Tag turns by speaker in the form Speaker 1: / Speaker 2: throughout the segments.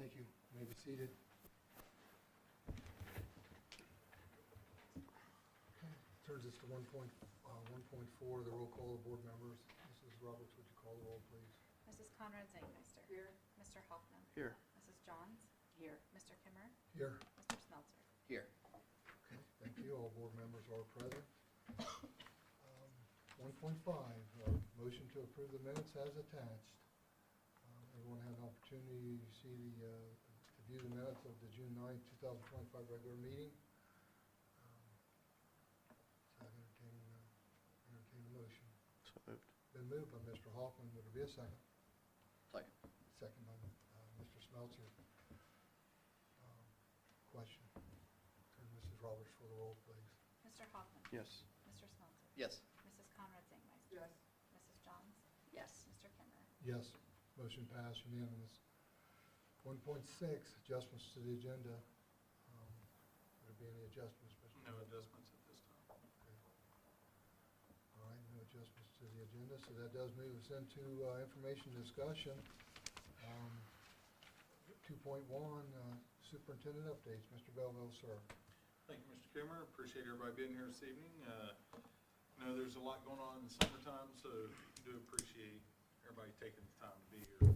Speaker 1: Thank you. You may be seated. Okay, turns us to 1.4, the roll call of board members. Mrs. Roberts, would you call the roll, please?
Speaker 2: Mrs. Conrad Zangmeister.
Speaker 3: Here.
Speaker 2: Mr. Hoffman.
Speaker 4: Here.
Speaker 2: Mrs. Johns.
Speaker 3: Here.
Speaker 2: Mr. Kimmer.
Speaker 1: Here.
Speaker 2: Mr. Smeltzer.
Speaker 4: Here.
Speaker 1: Okay, thank you. All board members are present. 1.5, motion to approve the minutes as attached. Everyone had an opportunity to see to view the minutes of the June 9th, 2025 regular meeting. So I entertain a motion.
Speaker 4: So moved.
Speaker 1: Been moved by Mr. Hoffman. Would there be a second?
Speaker 4: Second.
Speaker 1: Second by Mr. Smeltzer. Question. Turn Mrs. Roberts for the roll, please.
Speaker 2: Mr. Hoffman.
Speaker 4: Yes.
Speaker 2: Mr. Smeltzer.
Speaker 4: Yes.
Speaker 2: Mrs. Conrad Zangmeister.
Speaker 3: Yes.
Speaker 2: Mrs. Johns.
Speaker 3: Yes.
Speaker 2: Mr. Kimmer.
Speaker 1: Yes, motion passed unanimous. 1.6, adjustments to the agenda. Would there be any adjustments, Mr.
Speaker 5: No adjustments at this time.
Speaker 1: Okay. All right, no adjustments to the agenda, so that does move us into information discussion. 2.1, superintendent updates. Mr. Belleville, sir.
Speaker 5: Thank you, Mr. Kimmer. Appreciate everybody being here this evening. I know there's a lot going on in the summertime, so do appreciate everybody taking the time to be here.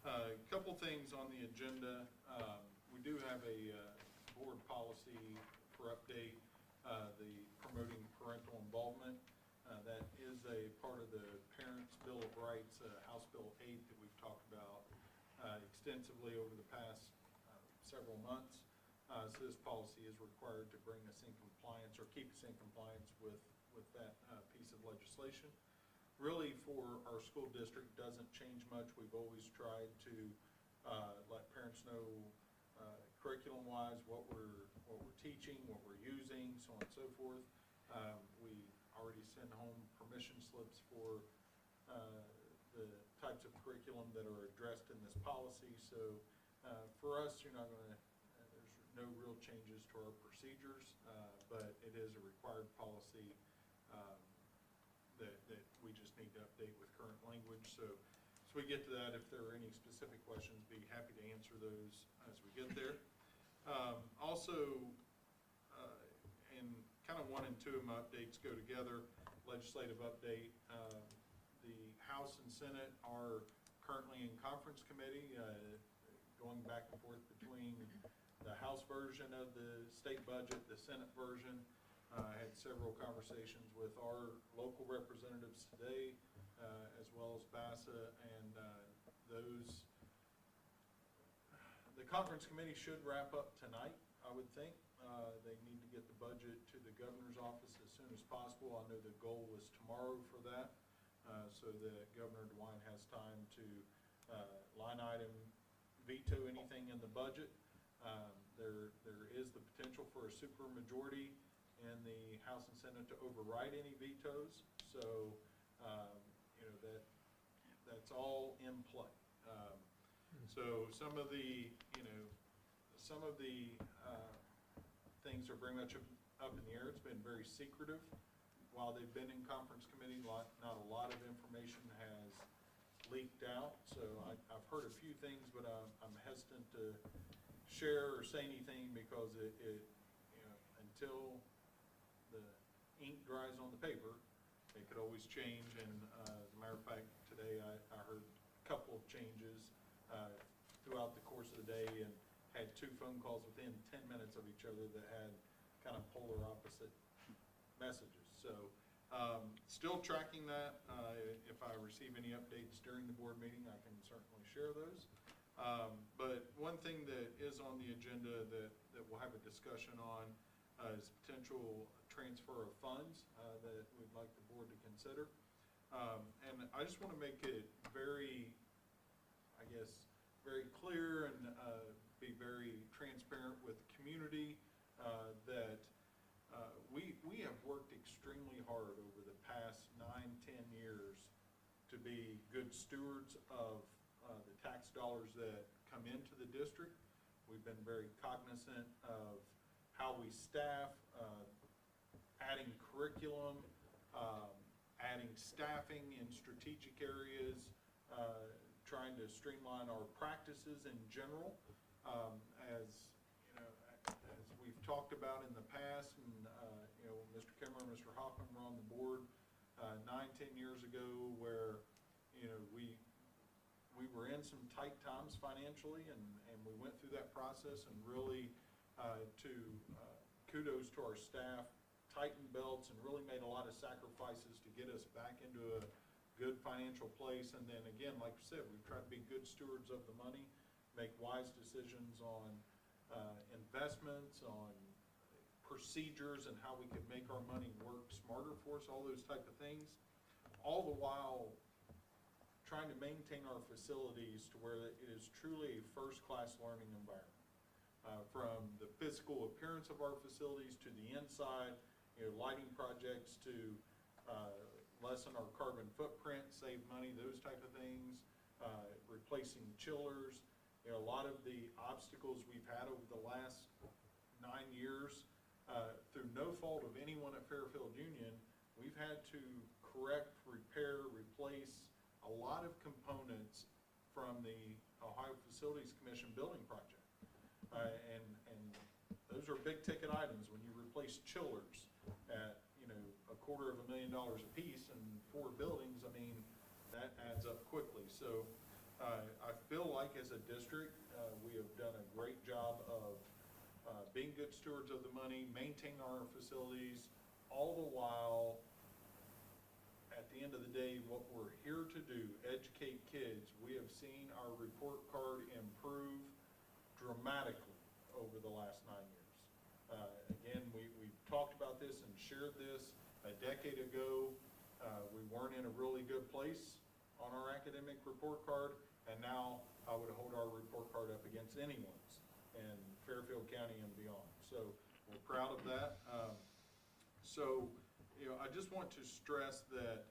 Speaker 5: A couple things on the agenda. We do have a board policy for update, the promoting parental involvement. That is a part of the Parents' Bill of Rights, House Bill 8 that we've talked about extensively over the past several months. So this policy is required to bring us in compliance or keep us in compliance with that piece of legislation. Really, for our school district, doesn't change much. We've always tried to let parents know curriculum-wise what we're teaching, what we're using, so on and so forth. We already send home permission slips for the types of curriculum that are addressed in this policy. So for us, you're not going to, there's no real changes to our procedures, but it is a required policy that we just need to update with current language. So we get to that. If there are any specific questions, be happy to answer those as we get there. Also, and kind of 1 and 2 of my updates go together. Legislative update. The House and Senate are currently in conference committee, going back and forth between the House version of the state budget, the Senate version. I had several conversations with our local representatives today, as well as BASA, and the conference committee should wrap up tonight, I would think. They need to get the budget to the governor's office as soon as possible. I know the goal is tomorrow for that, so that Governor DeWine has time to line item veto anything in the budget. There is the potential for a supermajority in the House and Senate to override any vetoes. So, that's all in play. So some of the things are very much up in the air. It's been very secretive while they've been in conference committee. Not a lot of information has leaked out. So I've heard a few things, but I'm hesitant to share or say anything because until the ink dries on the paper, it could always change. And as a matter of fact, today I heard a couple of changes throughout the course of the day, and had 2 phone calls within 10 minutes of each other that had kind of polar opposite messages. So still tracking that. If I receive any updates during the board meeting, I can certainly share those. But one thing that is on the agenda that we'll have a discussion on is potential transfer of funds that we'd like the board to consider. And I just want to make it very, I guess, very clear and be very transparent with the community that we have worked extremely hard over the past 9-10 years to be good stewards of the tax dollars that come into the district. We've been very cognizant of how we staff, adding curriculum, adding staffing in strategic areas, trying to streamline our practices in general. as, you know, as we've talked about in the past, and, you know, Mr. Kimmer and Mr. Hoffman were on the board 9-10 years ago, where, you know, we were in some tight times financially, and we went through that process, and really kudos to our staff, tightened belts, and really made a lot of sacrifices to get us back into a good financial place. And then again, like you said, we've tried to be good stewards of the money, make wise decisions on investments, on procedures, and how we could make our money work smarter for us, all those type of things, all the while trying to maintain our facilities to where it is truly a first-class learning environment. From the physical appearance of our facilities to the inside, you know, lighting projects to lessen our carbon footprint, save money, those type of things, replacing chillers. You know, a lot of the obstacles we've had over the last 9 years, through no fault of anyone at Fairfield Union, we've had to correct, repair, replace a lot of components from the Ohio Facilities Commission building project. And those are big ticket items. When you replace chillers at, you know, $250,000 a piece and 4 buildings, I mean, that adds up quickly. So I feel like as a district, we have done a great job of being good stewards of the money, maintaining our facilities, all the while, at the end of the day, what we're here to do, educate kids. We have seen our report card improve dramatically over the last 9 years. Again, we've talked about this and shared this a decade ago. We weren't in a really good place on our academic report card, and now I would hold our report card up against anyone's in Fairfield County and beyond. So we're proud of that. So, you know, I just want to stress that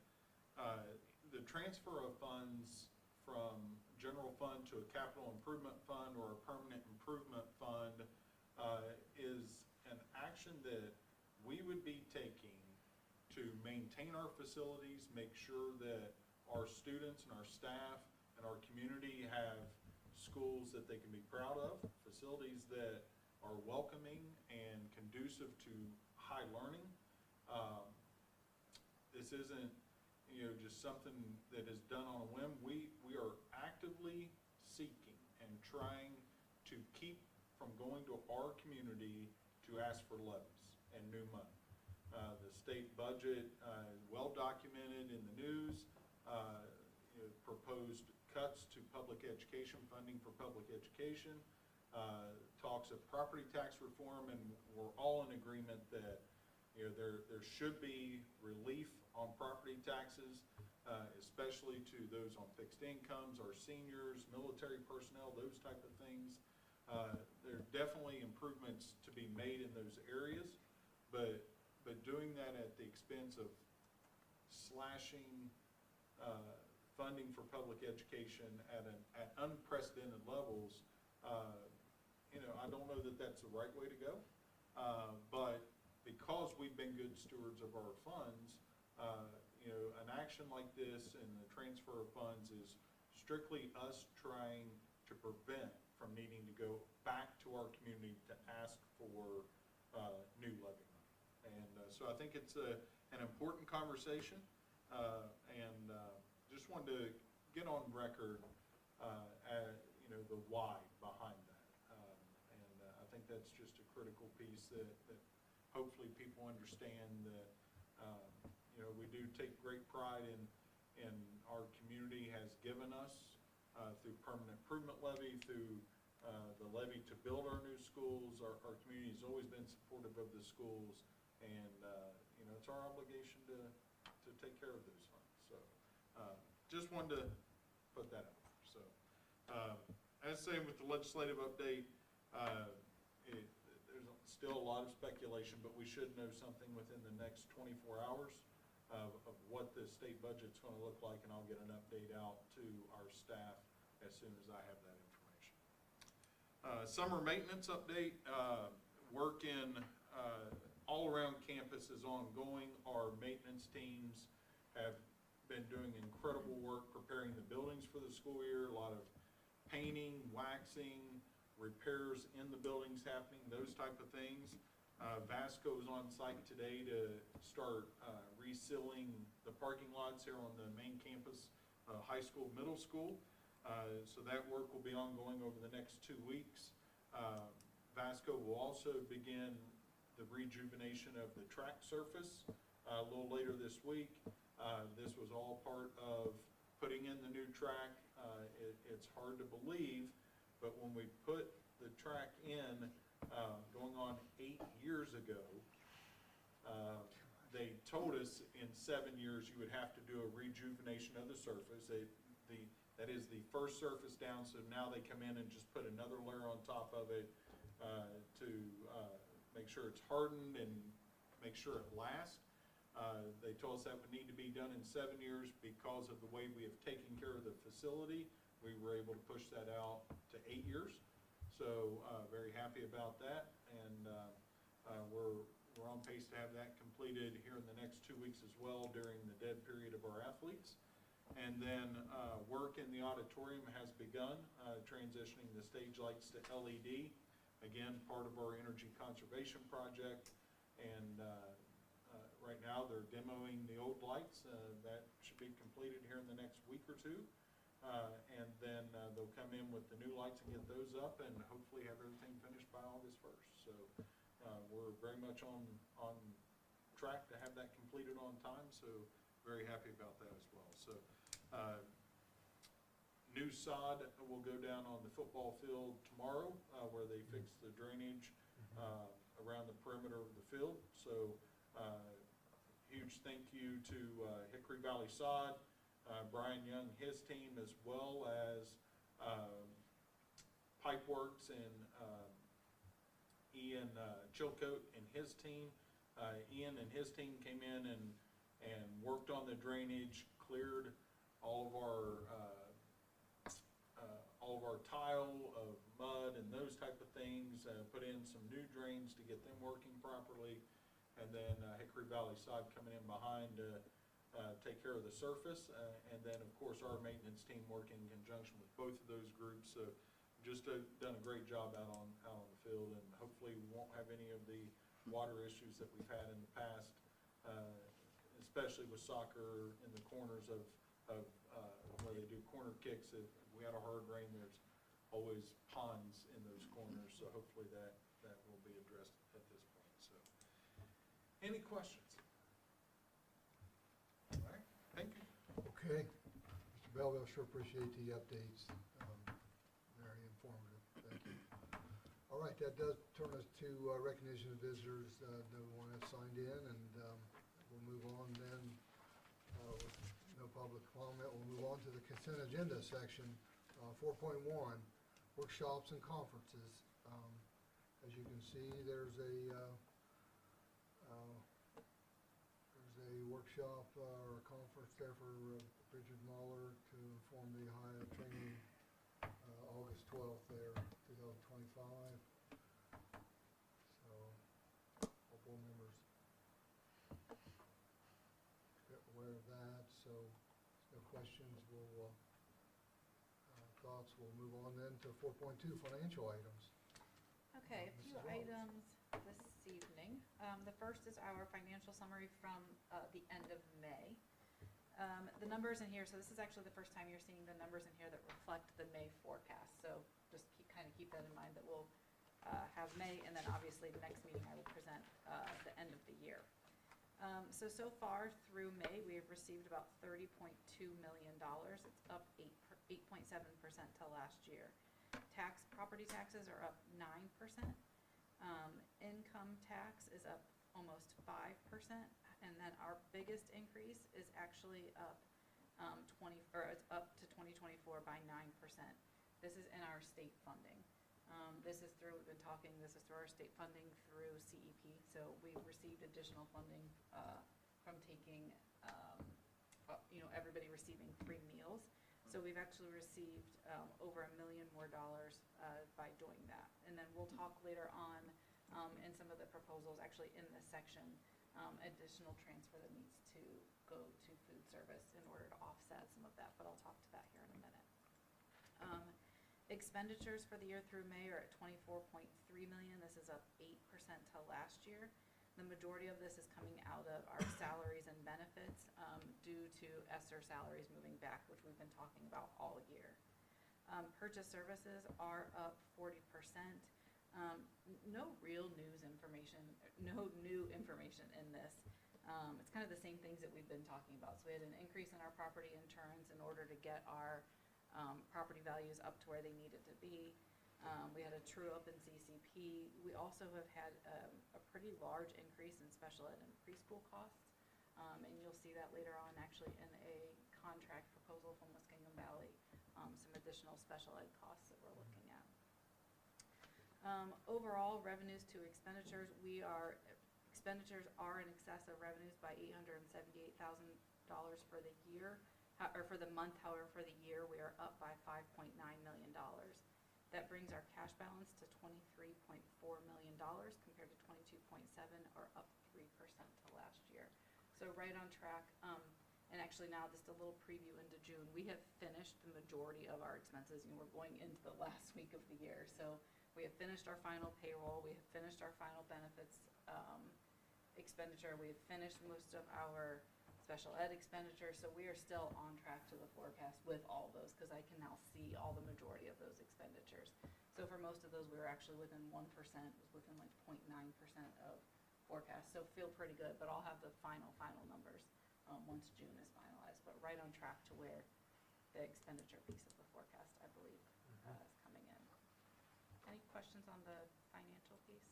Speaker 5: the transfer of funds from general fund to a capital improvement fund or a permanent improvement fund is an action that we would be taking to maintain our facilities, make sure that our students and our staff and our community have schools that they can be proud of, facilities that are welcoming and conducive to high learning. This isn't, you know, just something that is done on a whim. We are actively seeking and trying to keep from going to our community to ask for levies and new money. The state budget is well documented in the news. You know, proposed cuts to public education funding for public education, talks of property tax reform, and we're all in agreement that, you know, there should be relief on property taxes, especially to those on fixed incomes, our seniors, military personnel, those type of things. There are definitely improvements to be made in those areas, but doing that at the expense of slashing funding for public education at unprecedented levels, you know, I don't know that that's the right way to go. But because we've been good stewards of our funds, you know, an action like this and the transfer of funds is strictly us trying to prevent from needing to go back to our community to ask for new levy money. And so I think it's an important conversation, and just wanted to get on record, you know, the why behind that. And I think that's just a critical piece that hopefully people understand that, you know, we do take great pride in our community has given us through permanent improvement levy, through the levy to build our new schools. Our community has always been supportive of the schools, and you know, it's our obligation to take care of those funds. So just wanted to put that out there. So as I say, with the legislative update, there's still a lot of speculation, but we should know something within the next 24 hours of what the state budget's going to look like, and I'll get an update out to our staff as soon as I have that information. Summer maintenance update. Work in all around campus is ongoing. Our maintenance teams have been doing incredible work preparing the buildings for the school year. A lot of painting, waxing, repairs in the buildings happening, those type of things. Vasco is on site today to start resealing the parking lots here on the main campus, high school, middle school. So that work will be ongoing over the next 2 weeks. Vasco will also begin the rejuvenation of the track surface a little later this week. This was all part of putting in the new track. It's hard to believe, but when we put the track in, going on 8 years ago, they told us in 7 years you would have to do a rejuvenation of the surface. That is the first surface down, so now they come in and just put another layer on top of it to make sure it's hardened and make sure it lasts. They told us that would need to be done in 7 years. Because of the way we have taken care of the facility, we were able to push that out to 8 years. So very happy about that, and we're on pace to have that completed here in the next 2 weeks as well during the dead period of our athletes. And then work in the auditorium has begun, transitioning the stage lights to LED. Again, part of our energy conservation project, and right now they're demoing the old lights. That should be completed here in the next week or two. And then they'll come in with the new lights and get those up, and hopefully have everything finished by August 1st. So we're very much on track to have that completed on time, so very happy about that as well. So new sod will go down on the football field tomorrow, where they fix the drainage around the perimeter of the field. So huge thank you to Hickory Valley Sod, Brian Young, his team, as well as Pipeworks and Ian Chilcote and his team. Ian and his team came in and worked on the drainage, cleared all of our tile of mud and those type of things, put in some new drains to get them working properly, and then Hickory Valley Sod coming in behind to take care of the surface, and then of course our maintenance team working in conjunction with both of those groups. So just done a great job out on the field, and hopefully we won't have any of the water issues that we've had in the past, especially with soccer in the corners of where they do corner kicks. If we had a hard rain, there's always ponds in those corners, so hopefully that will be addressed at this point. So any questions? All right, thank you.
Speaker 1: Okay. Mr. Belleville, sure appreciate the updates. Very informative. Thank you. All right, that does turn us to recognition of visitors. No one has signed in, and we'll move on then. With no public comment, we'll move on to the consent agenda section. 4.1, workshops and conferences. As you can see, there's a workshop or a conference there for Richard Muller to inform the Ohio training August 12th there, 2025. So all board members get aware of that. So no questions. We'll thoughts. We'll move on then to 4.2, financial items.
Speaker 2: Okay, a few
Speaker 1: Mrs. Roberts.
Speaker 2: items this evening. The first is our financial summary from the end of May. The numbers in here, so this is actually the first time you're seeing the numbers in here that reflect the May forecast. So just kind of keep that in mind, that we'll have May, and then obviously the next meeting I will present the end of the year. So far through May, we have received about $30.2 million. It's up 8.7% to last year. Property taxes are up 9%. Income tax is up almost 5%, and then our biggest increase is actually up it's up to 2024 by 9%. This is in our state funding. This is through our state funding through CEP. So we've received additional funding from taking, everybody receiving free meals. So we've actually received over $1 million more by doing that. And then we'll talk later on in some of the proposals, actually in this section, additional transfer that needs to go to food service in order to offset some of that, but I'll talk to that here in a minute. Expenditures for the year through May are at 24.3 million. This is up 8% to last year. The majority of this is coming out of our salaries and benefits due to ESSER salaries moving back, which we've been talking about all year. Purchase services are up 40%. No real news information, no new information in this. It's kind of the same things that we've been talking about. So we had an increase in our property insurance in order to get our property values up to where they needed to be. We had a true up in CCP. We also have had a pretty large increase in special ed and preschool costs. And you'll see that later on actually in a contract proposal from Muskingum Valley, some additional special ed costs that we're looking at. Overall, revenues to expenditures, expenditures are in excess of revenues by $878,000 for the year, or for the month. However, for the year, we are up by $5.9 million. That brings our cash balance to $23.4 million compared to 22.7, or up 3% to last year. So right on track. And actually now just a little preview into June. We have finished the majority of our expenses, and we're going into the last week of the year. So we have finished our final payroll. We have finished our final benefits expenditure. We have finished most of our special ed expenditure. So we are still on track to the forecast with all those, because I can now see all the majority of those expenditures. So for most of those, we were actually within 1%, within like 0.9% of forecast. So feel pretty good, but I'll have the final numbers once June is finalized. But right on track to where the expenditure piece of the forecast, I believe, is coming in. Any questions on the financial piece?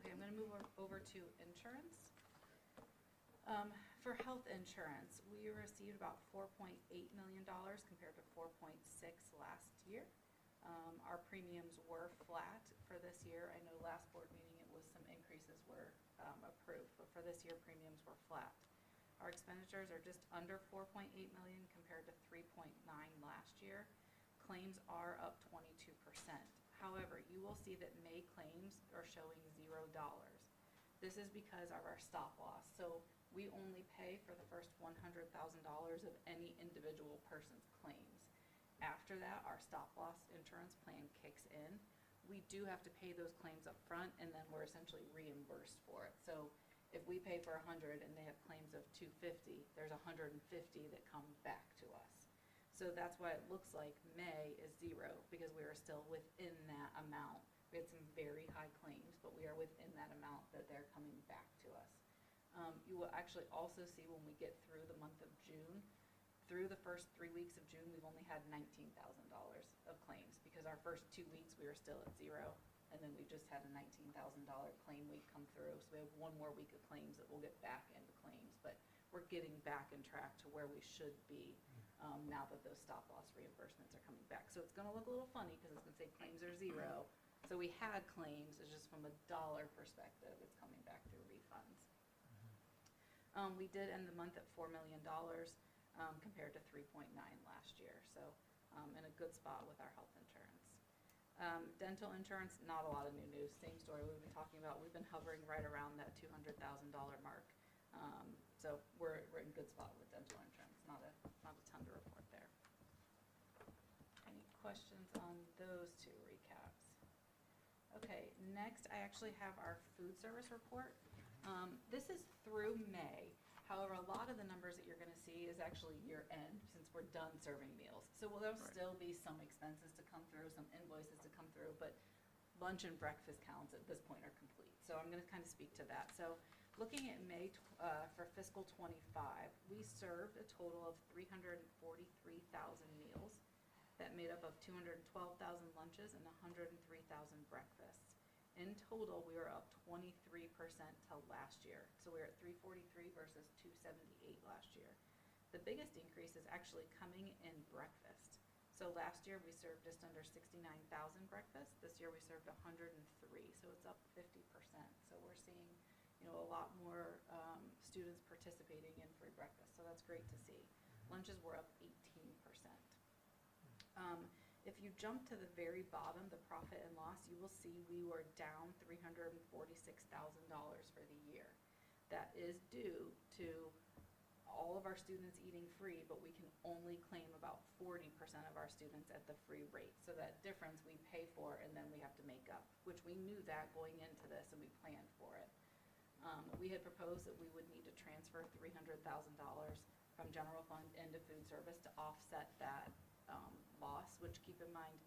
Speaker 2: Okay, I'm going to move over to insurance. For health insurance, we received about $4.8 million compared to 4.6 last year. Our premiums were flat for this year. I know last board meeting it was some increases were approved, but for this year premiums were flat. Our expenditures are just under 4.8 million compared to 3.9 last year. Claims are up 22%. However, you will see that May claims are showing $0. This is because of our stop loss. So we only pay for the first $100,000 of any individual person's claims. After that, our stop loss insurance plan kicks in. We do have to pay those claims up front, and then we're essentially reimbursed for it. So if we pay for 100 and they have claims of 250, there's 150 that come back to us. So that's why it looks like May is $0, because we are still within that amount. We had some very high claims, but we are within that amount that they're coming back to us. You will actually also see when we get through the month of June, through the first 3 weeks of June, we've only had $19,000 of claims, because our first 2 weeks we were still at $0, and then we just had a $19,000 claim week come through. So we have one more week of claims that we'll get back into claims, but we're getting back in track to where we should be now that those stop loss reimbursements are coming back. So it's going to look a little funny because it's going to say claims are $0. So we had claims, it's just from a dollar perspective, it's coming back through refunds. We did end the month at $4 million compared to 3.9 last year. So in a good spot with our health insurance. Dental insurance, not a lot of new news. Same story we've been talking about. We've been hovering right around that $200,000 mark. So we're in good spot with dental insurance. Not a ton to report there. Any questions on those two recaps? Okay, next I actually have our food service report. This is through May. However, a lot of the numbers that you're going to see is actually year end, since we're done serving meals. So there'll still be some expenses to come through, some invoices to come through, but lunch and breakfast counts at this point are complete. So I'm going to kind of speak to that. So looking at May for fiscal 25, we served a total of 343,000 meals. That made up of 212,000 lunches and 103,000 breakfasts. In total, we were up 23% to last year. So we were at 343 versus 278 last year. The biggest increase is actually coming in breakfast. So last year we served just under 69,000 breakfasts. This year we served 103, so it's up 50%. So we're seeing, a lot more students participating in free breakfast. So that's great to see. Lunches were up 18%. If you jump to the very bottom, the profit and loss, you will see we were down $346,000 for the year. That is due to all of of our students eating free, but we can only claim about 40% of our students at the free rate. So that difference we pay for and then we have to make up, which we knew that going into this and we planned for it. We had proposed that we would need to transfer $300,000 from general fund into food service to offset that loss, which keep in mind,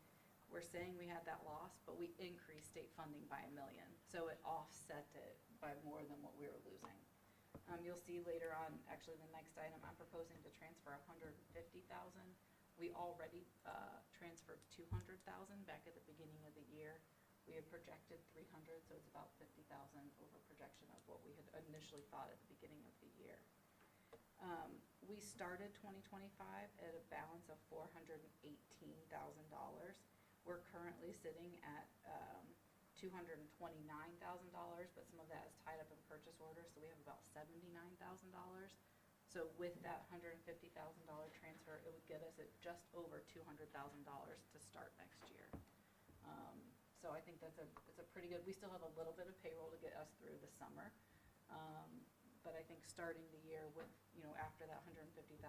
Speaker 2: we're saying we had that loss, but we increased state funding by $1 million. So it offset it by more than what we were losing. You'll see later on, actually the next item, I'm proposing to transfer $150,000. We already transferred $200,000 back at the beginning of the year. We had projected 300, so it's about 50,000 over projection of what we had initially thought at the beginning of the year. We started 2025 at a balance of $418,000. We're currently sitting at $229,000, but some of that is tied up in purchase orders, so we have about $79,000. So with that $150,000 transfer, it would get us at just over $200,000 to start next year. So I think it's a pretty good, we still have a little bit of payroll to get us through the summer. But I think starting the year with, after that $150,000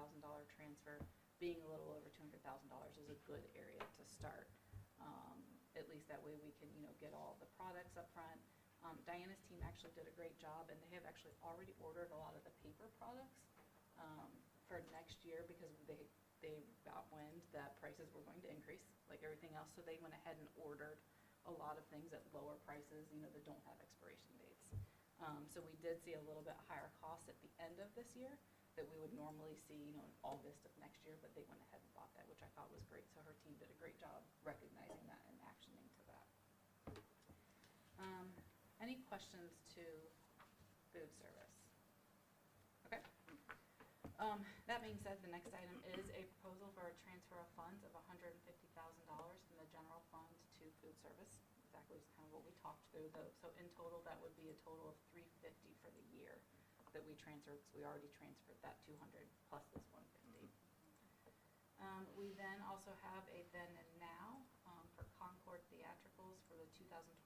Speaker 2: transfer, being a little over $200,000 is a good area to start. At least that way we can, get all the products up front. Diana's team actually did a great job, and they have actually already ordered a lot of the paper products for next year because they got wind that prices were going to increase, like everything else. So they went ahead and ordered a lot of things at lower prices, that don't have expiration dates. So we did see a little bit higher cost at the end of this year that we would normally see, in August of next year, but they went ahead and bought that, which I thought was great. So her team did a great job recognizing that and actioning to that. Any questions to food service? Okay. That being said, the next item is a proposal for a transfer of funds of $150,000 from the general fund to food service. Exactly kind of what we talked through. So in total, that would be a total of $350 for the year that we transferred. So we already transferred that 200 plus this 150. We then also have a then and now for Concord Theatricals for the 2026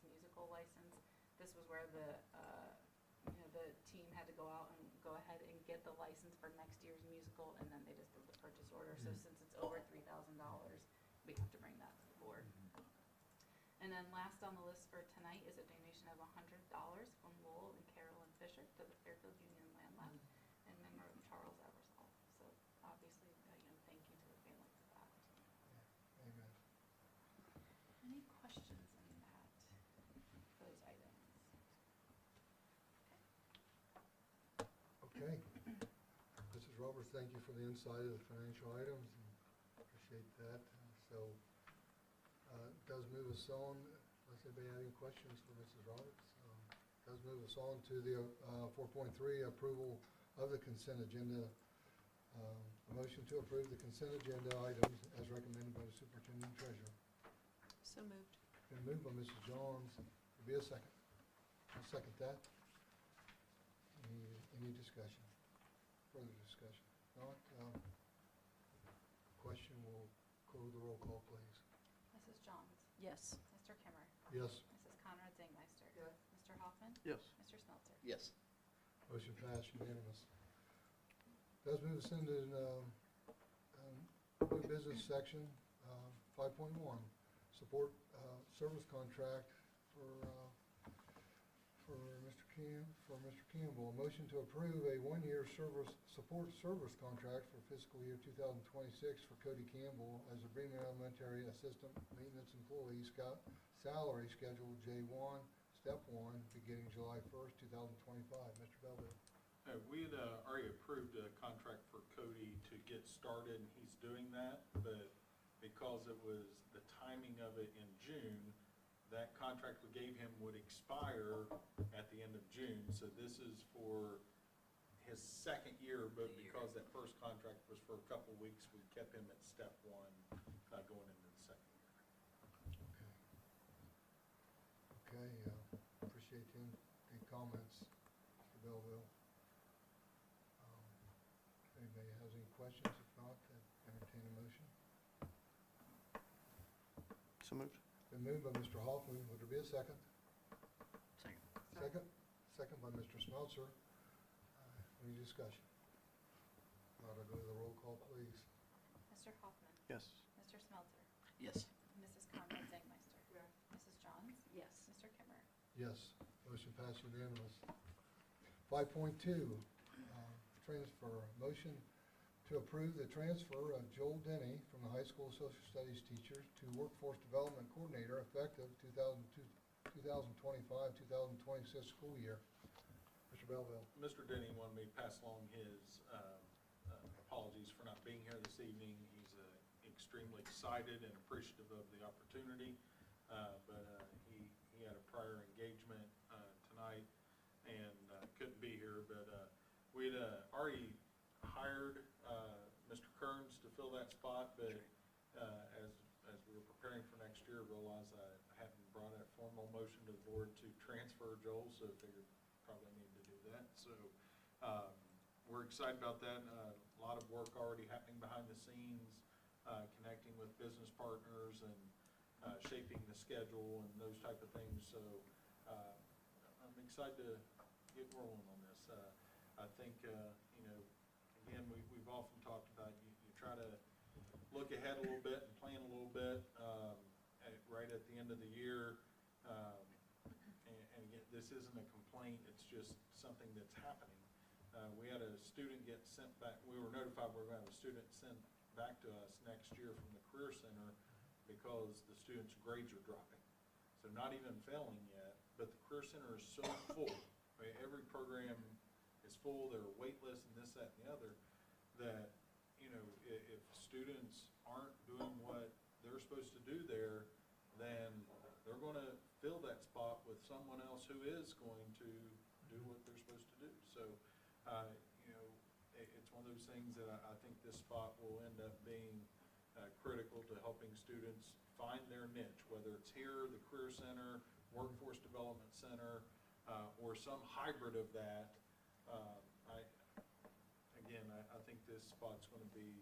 Speaker 2: musical license. This was where the team had to go out and go ahead and get the license for next year's musical, and then they just did the purchase order. So since it's over $3,000, we have to bring that to the board. And then last on the list for tonight is a donation of $100 from Lowell and Carolyn Fisher to the Fairfield Union Land Lab in memory of Charles Eversole. So obviously, thank you to the family for that.
Speaker 1: Amen.
Speaker 2: Any questions on those items?
Speaker 1: Okay. Mrs. Roberts, thank you for the insight of the financial items, and appreciate that. So, does move us on, unless anybody have any questions for Mrs. Roberts, does move us on to the 4.3, approval of the consent agenda. A motion to approve the consent agenda items as recommended by the superintendent and treasurer.
Speaker 3: So moved.
Speaker 1: Been moved by Mrs. Johns. Will be a second. I'll second that. Any discussion? Further discussion? Not? Question, will close the roll call, please.
Speaker 2: Mrs. Johns?
Speaker 3: Yes.
Speaker 2: Mr. Kimmer?
Speaker 1: Yes.
Speaker 2: Mrs. Conrad Zangmeister?
Speaker 1: Yes.
Speaker 2: Mr. Hoffman?
Speaker 4: Yes.
Speaker 2: Mr. Smeltzer?
Speaker 4: Yes.
Speaker 1: Motion passed unanimous. Does move us into new business section, 5.1, support service contract for Mr. Campbell. A motion to approve a one-year support service contract for fiscal year 2026 for Cody Campbell as a Bremen Elementary Assistant Maintenance Employee, salary schedule J1, step 1, beginning July 1st, 2025. Mr. Belleville.
Speaker 5: We had already approved a contract for Cody to get started, and he's doing that, but because it was the timing of it in June, that contract we gave him would expire at the end of June. So this is for his second year, but because that first contract was for a couple of weeks, we kept him at step 1 going into the second year.
Speaker 1: Okay, appreciate the comments, Mr. Belleville. If anybody has any questions, if not, then entertain a motion.
Speaker 4: So moved.
Speaker 1: Been moved by Mr. Hoffman. Would there be a second?
Speaker 4: Second.
Speaker 1: Second by Mr. Smeltzer. Any discussion? call, please.
Speaker 2: Mr. Hoffman.
Speaker 4: Yes.
Speaker 2: Mr. Smelter.
Speaker 3: Yes.
Speaker 2: Mrs. Conrad Zangmeister. Mrs. Johns.
Speaker 3: Yes.
Speaker 2: Mr. Kimmer.
Speaker 1: Yes, motion passed unanimous. 5.2, transfer. Motion to approve the transfer of Joel Denny from the high school social studies teacher to workforce development coordinator effective 2025-2026 school year. Mr. Belleville.
Speaker 5: Mr. Denny wanted me to pass along his apologies for not being here this evening. He's extremely excited and appreciative of the opportunity, but he had a prior engagement tonight and couldn't be here. But we'd already hired Mr. Kearns to fill that spot, but as we were preparing for next year, realized I hadn't brought a formal motion to the board to transfer Joel, so figured probably need to do that. So we're excited about that. A lot of work already happening behind the scenes, connecting with business partners and shaping the schedule and those type of things. So I'm excited to get rolling on this. I think, again, we've often talked about you try to look ahead a little bit and plan a little bit right at the end of the year. And again, this isn't a complaint, it's just something that's happening. We had a student get sent back, we were notified we were going to have a student sent back to us next year from the Career Center because the student's grades are dropping. So not even failing yet, but the Career Center is so full. I mean, every program is full, there are wait lists and this, that, and the other, that, if students aren't doing what they're supposed to do there, then they're going to fill that spot with someone else who is going to do what they're supposed to do. So, it's one of those things that I think this spot will end up being critical to helping students find their niche, whether it's here, the Career Center, Workforce Development Center, or some hybrid of that. I think this spot's going to be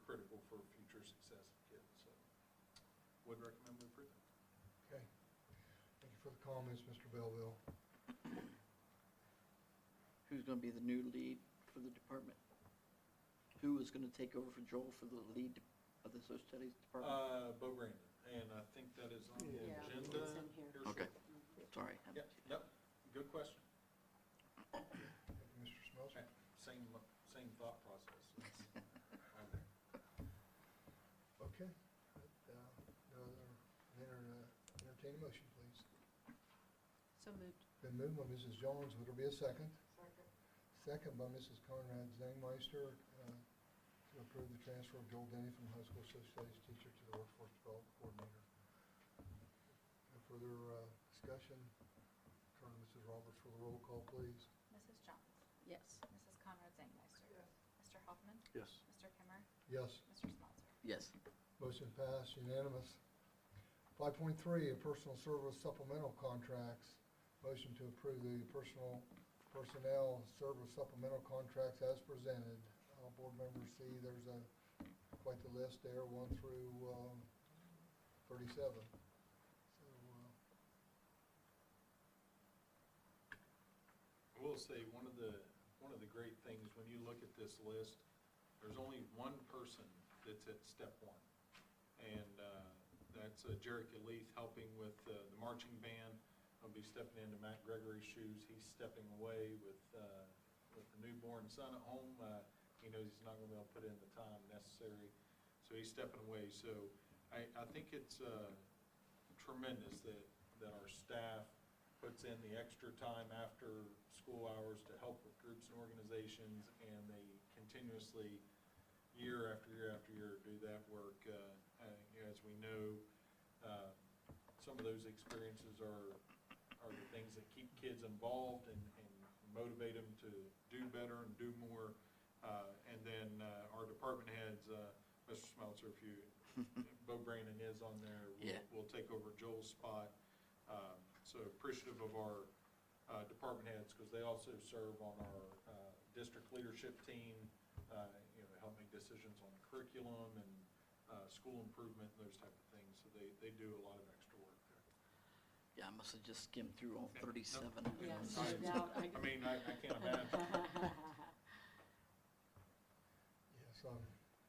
Speaker 5: critical for future success of kids. So, would recommend we approve it.
Speaker 1: Okay. Thank you for the comments, Mr. Belleville.
Speaker 6: Who's going to be the new lead for the department? Who is going to take over for Joel for the lead of the social studies department?
Speaker 5: Bo Brandon, and I think that is on the
Speaker 3: Yeah,
Speaker 5: agenda.
Speaker 3: it's in here.
Speaker 6: Okay,
Speaker 5: shortly.
Speaker 6: sorry.
Speaker 5: Yep, yep, good question.
Speaker 1: Thank you, Mr. Smelter.
Speaker 5: Same thought process. Right there.
Speaker 1: Okay. No other, entertain a motion, please.
Speaker 3: So moved.
Speaker 1: Been moved by Mrs. Jones, would there be a second? Second by Mrs. Conrad Zangmeister, to approve the transfer of Joel Denny from high school social studies teacher to the workforce development coordinator. No further discussion. Turn to Mrs. Roberts for the roll call, please.
Speaker 2: Mrs. Johns.
Speaker 3: Yes.
Speaker 2: Mrs. Conrad Zangmeister. Mr. Hoffman.
Speaker 4: Yes.
Speaker 2: Mr. Kimmer.
Speaker 1: Yes.
Speaker 2: Mr. Smelter.
Speaker 6: Yes.
Speaker 1: Motion passed, unanimous. 5.3, personal service supplemental contracts. Motion to approve the personnel service supplemental contracts as presented. Board members see there's quite the list there, 1 through 37. So,
Speaker 5: I will say, one of the great things, when you look at this list, there's only one person that's at step 1. And that's Jerica Leith helping with the marching band. I'll be stepping into Matt Gregory's shoes. He's stepping away with the newborn son at home. He knows he's not going to be able to put in the time necessary, so he's stepping away. So I think it's tremendous that our staff puts in the extra time after school hours to help with groups and organizations, and they continuously, year after year after year, do that work. As we know, some of those experiences are the things that keep kids involved and motivate them to do better and do more. And then our department heads, Mr. Smeltzer, if you, Bo Brandon is on there, we'll take over Joel's spot. So appreciative of our department heads, because they also serve on our district leadership team, help make decisions on curriculum and school improvement, those type of things. So they do a lot of extra work there.
Speaker 6: Yeah, I must have just skimmed through all 37.
Speaker 3: Yeah,
Speaker 5: I
Speaker 3: no doubt.
Speaker 5: mean, I can't imagine.
Speaker 1: yes, So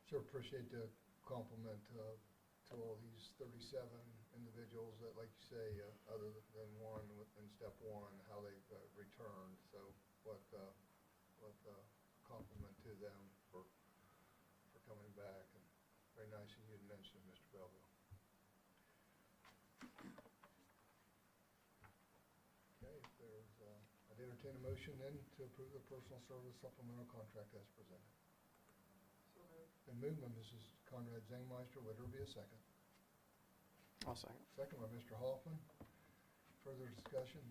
Speaker 1: sure appreciate the compliment to all these 37 individuals that, like you say, other than one in step one, how they've returned. So what compliment to them for coming back. And very nice of you to mention it, Mr. Belleville. Okay, if there's, I'd entertain a motion then to approve the personal service supplemental contract as presented. Been moved by Mrs. Conrad Zangmeister. Would there be a second?
Speaker 4: I'll second.
Speaker 1: Second by Mr. Hoffman. Further discussion?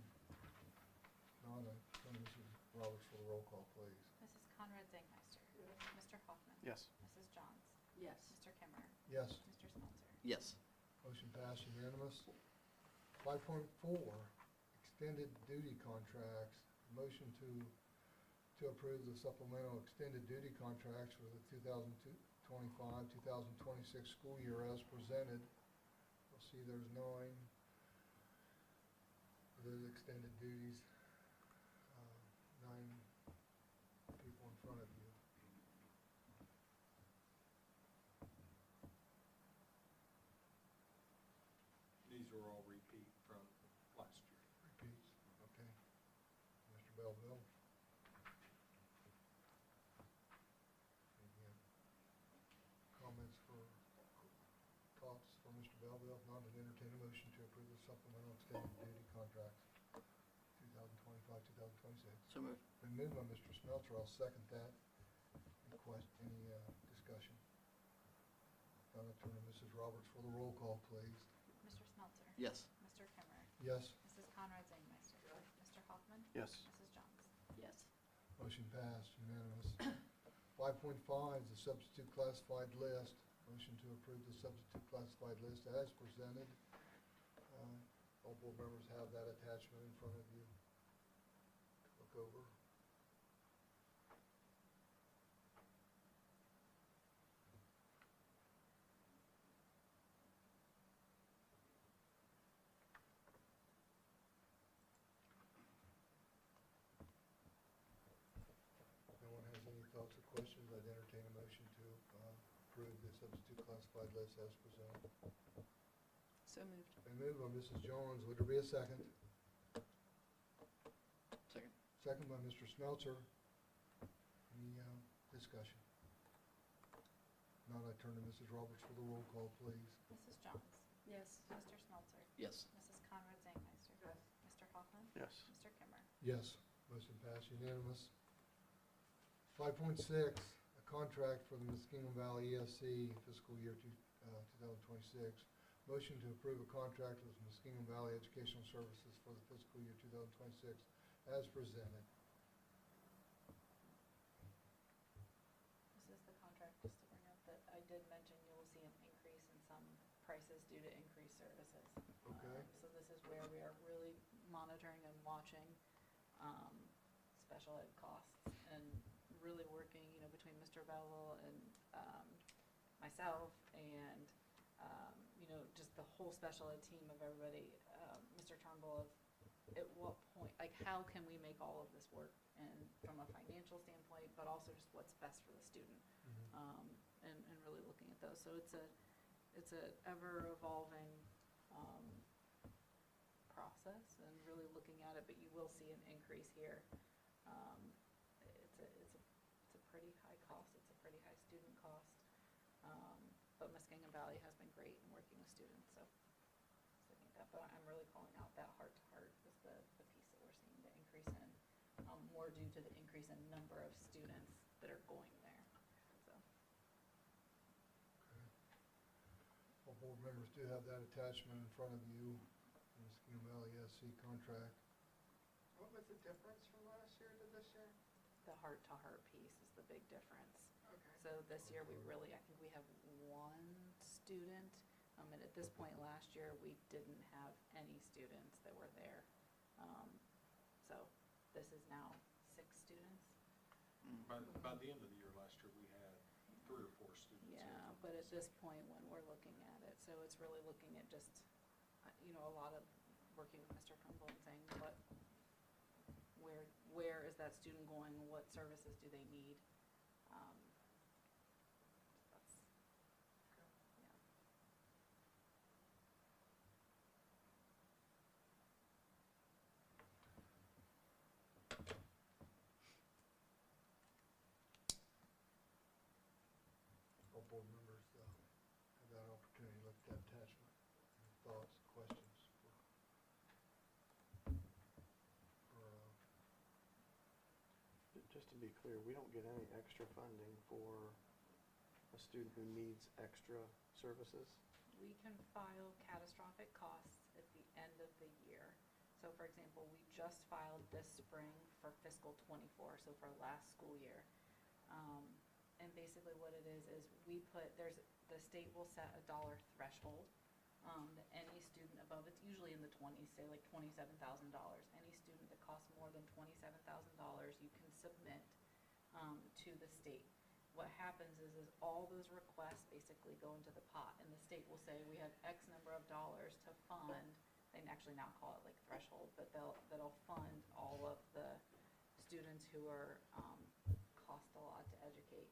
Speaker 1: None. Turn to Mrs. Roberts for the roll call, please.
Speaker 2: Mrs. Conrad Zangmeister. Mr. Hoffman.
Speaker 4: Yes.
Speaker 2: Mrs. Johns.
Speaker 3: Yes.
Speaker 2: Mr. Kimmer.
Speaker 1: Yes.
Speaker 2: Mr. Smelter.
Speaker 6: Yes.
Speaker 1: Motion passed unanimous. 5.4, extended duty contracts. Motion to approve the supplemental extended duty contracts for the 2025-2026 school year as presented. You'll see there's 9 of those extended duties. 9 people in front of you.
Speaker 5: These are all repeat from last year.
Speaker 1: Repeats, okay. Mr. Belleville? Any comments thoughts for Mr. Belleville? If not, I'd entertain a motion to approve the supplemental extended duty contracts 2025-2026.
Speaker 6: So moved.
Speaker 1: Been moved by Mr. Smelter, I'll second that. Any discussion? Now I'll turn to Mrs. Roberts for the roll call, please.
Speaker 2: Mr. Smelter.
Speaker 6: Yes.
Speaker 2: Mr. Kimmer.
Speaker 1: Yes.
Speaker 2: Mrs. Conrad Zangmeister. Mr. Hoffman.
Speaker 4: Yes.
Speaker 2: Mrs. Johns.
Speaker 3: Yes.
Speaker 1: Motion passed, unanimous. 5.5 is the substitute classified list. Motion to approve the substitute classified list as presented. All board members have that attachment in front of you to look over. If no one has any thoughts or questions, I'd entertain a motion to approve the substitute classified list as presented.
Speaker 3: So moved.
Speaker 1: Been moved by Mrs. Jones. Would there be a second?
Speaker 6: Second.
Speaker 1: Second by Mr. Smelter. Any discussion? Not, I turn to Mrs. Roberts for the roll call, please.
Speaker 2: Mrs. Johns.
Speaker 3: Yes.
Speaker 2: Mr. Smelter.
Speaker 6: Yes.
Speaker 2: Mrs. Conrad Zangmeister. Mr. Hoffman.
Speaker 4: Yes.
Speaker 2: Mr. Kimmer.
Speaker 1: Yes. Motion passed unanimous. 5.6, a contract for the Muskingum Valley ESC fiscal year 2026. Motion to approve a contract with Muskingum Valley Educational Services for the fiscal year 2026 as presented.
Speaker 2: This is the contract, just to bring up that I did mention you will see an increase in some prices due to increased services.
Speaker 1: Okay.
Speaker 2: So this is where we are really monitoring and watching special ed costs and really working, between Mr. Belleville and myself and, just the whole special ed team of everybody, Mr. Turnbull, at what point, like, how can we make all of this work? And from a financial standpoint, but also just what's best for the student, and really looking at those. So it's a ever-evolving process and really looking at it, but you will see an increase here. It's a pretty high cost, it's a pretty high student cost, but Muskingum Valley has been great in working with students, so just looking at that. But I'm really calling out that heart-to-heart is the piece that we're seeing the increase in, more due to the increase in number of students that are going there, so.
Speaker 1: Okay. All board members do have that attachment in front of you, the Muskingum Valley ESC contract.
Speaker 7: What was the difference from last year to this year?
Speaker 2: The heart-to-heart piece is the big difference.
Speaker 7: Okay.
Speaker 2: So this year, I think we have one student, and at this point last year, we didn't have any students that were there. So this is now 6 students.
Speaker 5: By the end of the year last year, we had 3 or 4 students. here
Speaker 2: Yeah,
Speaker 5: from
Speaker 2: but at
Speaker 5: Mississippi.
Speaker 2: this point, when we're looking at it, so it's really looking at just, a lot of working with Mr. Turnbull and saying, where is that student going? What services do they need?
Speaker 1: board members have that opportunity to look at that attachment. Any thoughts, questions
Speaker 4: Just to be clear, we don't get any extra funding for a student who needs extra services?
Speaker 2: We can file catastrophic costs at the end of the year. So for example, we just filed this spring for fiscal '24, so for last school year. And basically what it is we put, the state will set a dollar threshold, that any student above, it's usually in the 20s, say like $27,000. Any student that costs more than $27,000, you can submit, to the state. What happens is all those requests basically go into the pot, and the state will say, we have X number of dollars to fund, they actually now call it like threshold, but that'll fund all of the students who are, cost a lot to educate.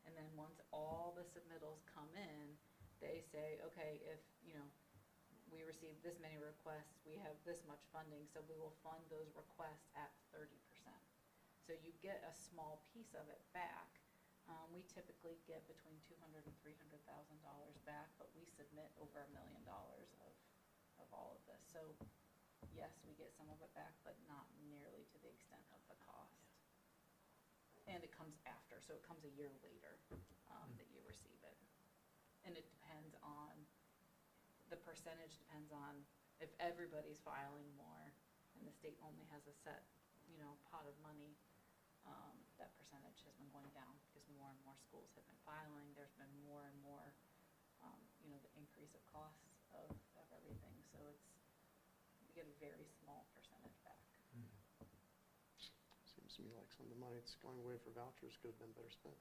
Speaker 2: And then once all the submittals come in, they say, okay, if, we received this many requests, we have this much funding, so we will fund those requests at 30%. So you get a small piece of it back. We typically get between $200,000 and $300,000 back, but we submit over $1 million of all of this. So yes, we get some of it back, but not nearly to the extent of the cost. And it comes after, so it comes a year later, that you receive it. And it depends on, the percentage depends on if everybody's filing more and the state only has a set, pot of money, that percentage has been going down because more and more schools have been filing. There's been more and more, the increase of costs of everything. So we get a very small percentage back.
Speaker 4: Seems to me like some of the money that's going away for vouchers could have been better spent.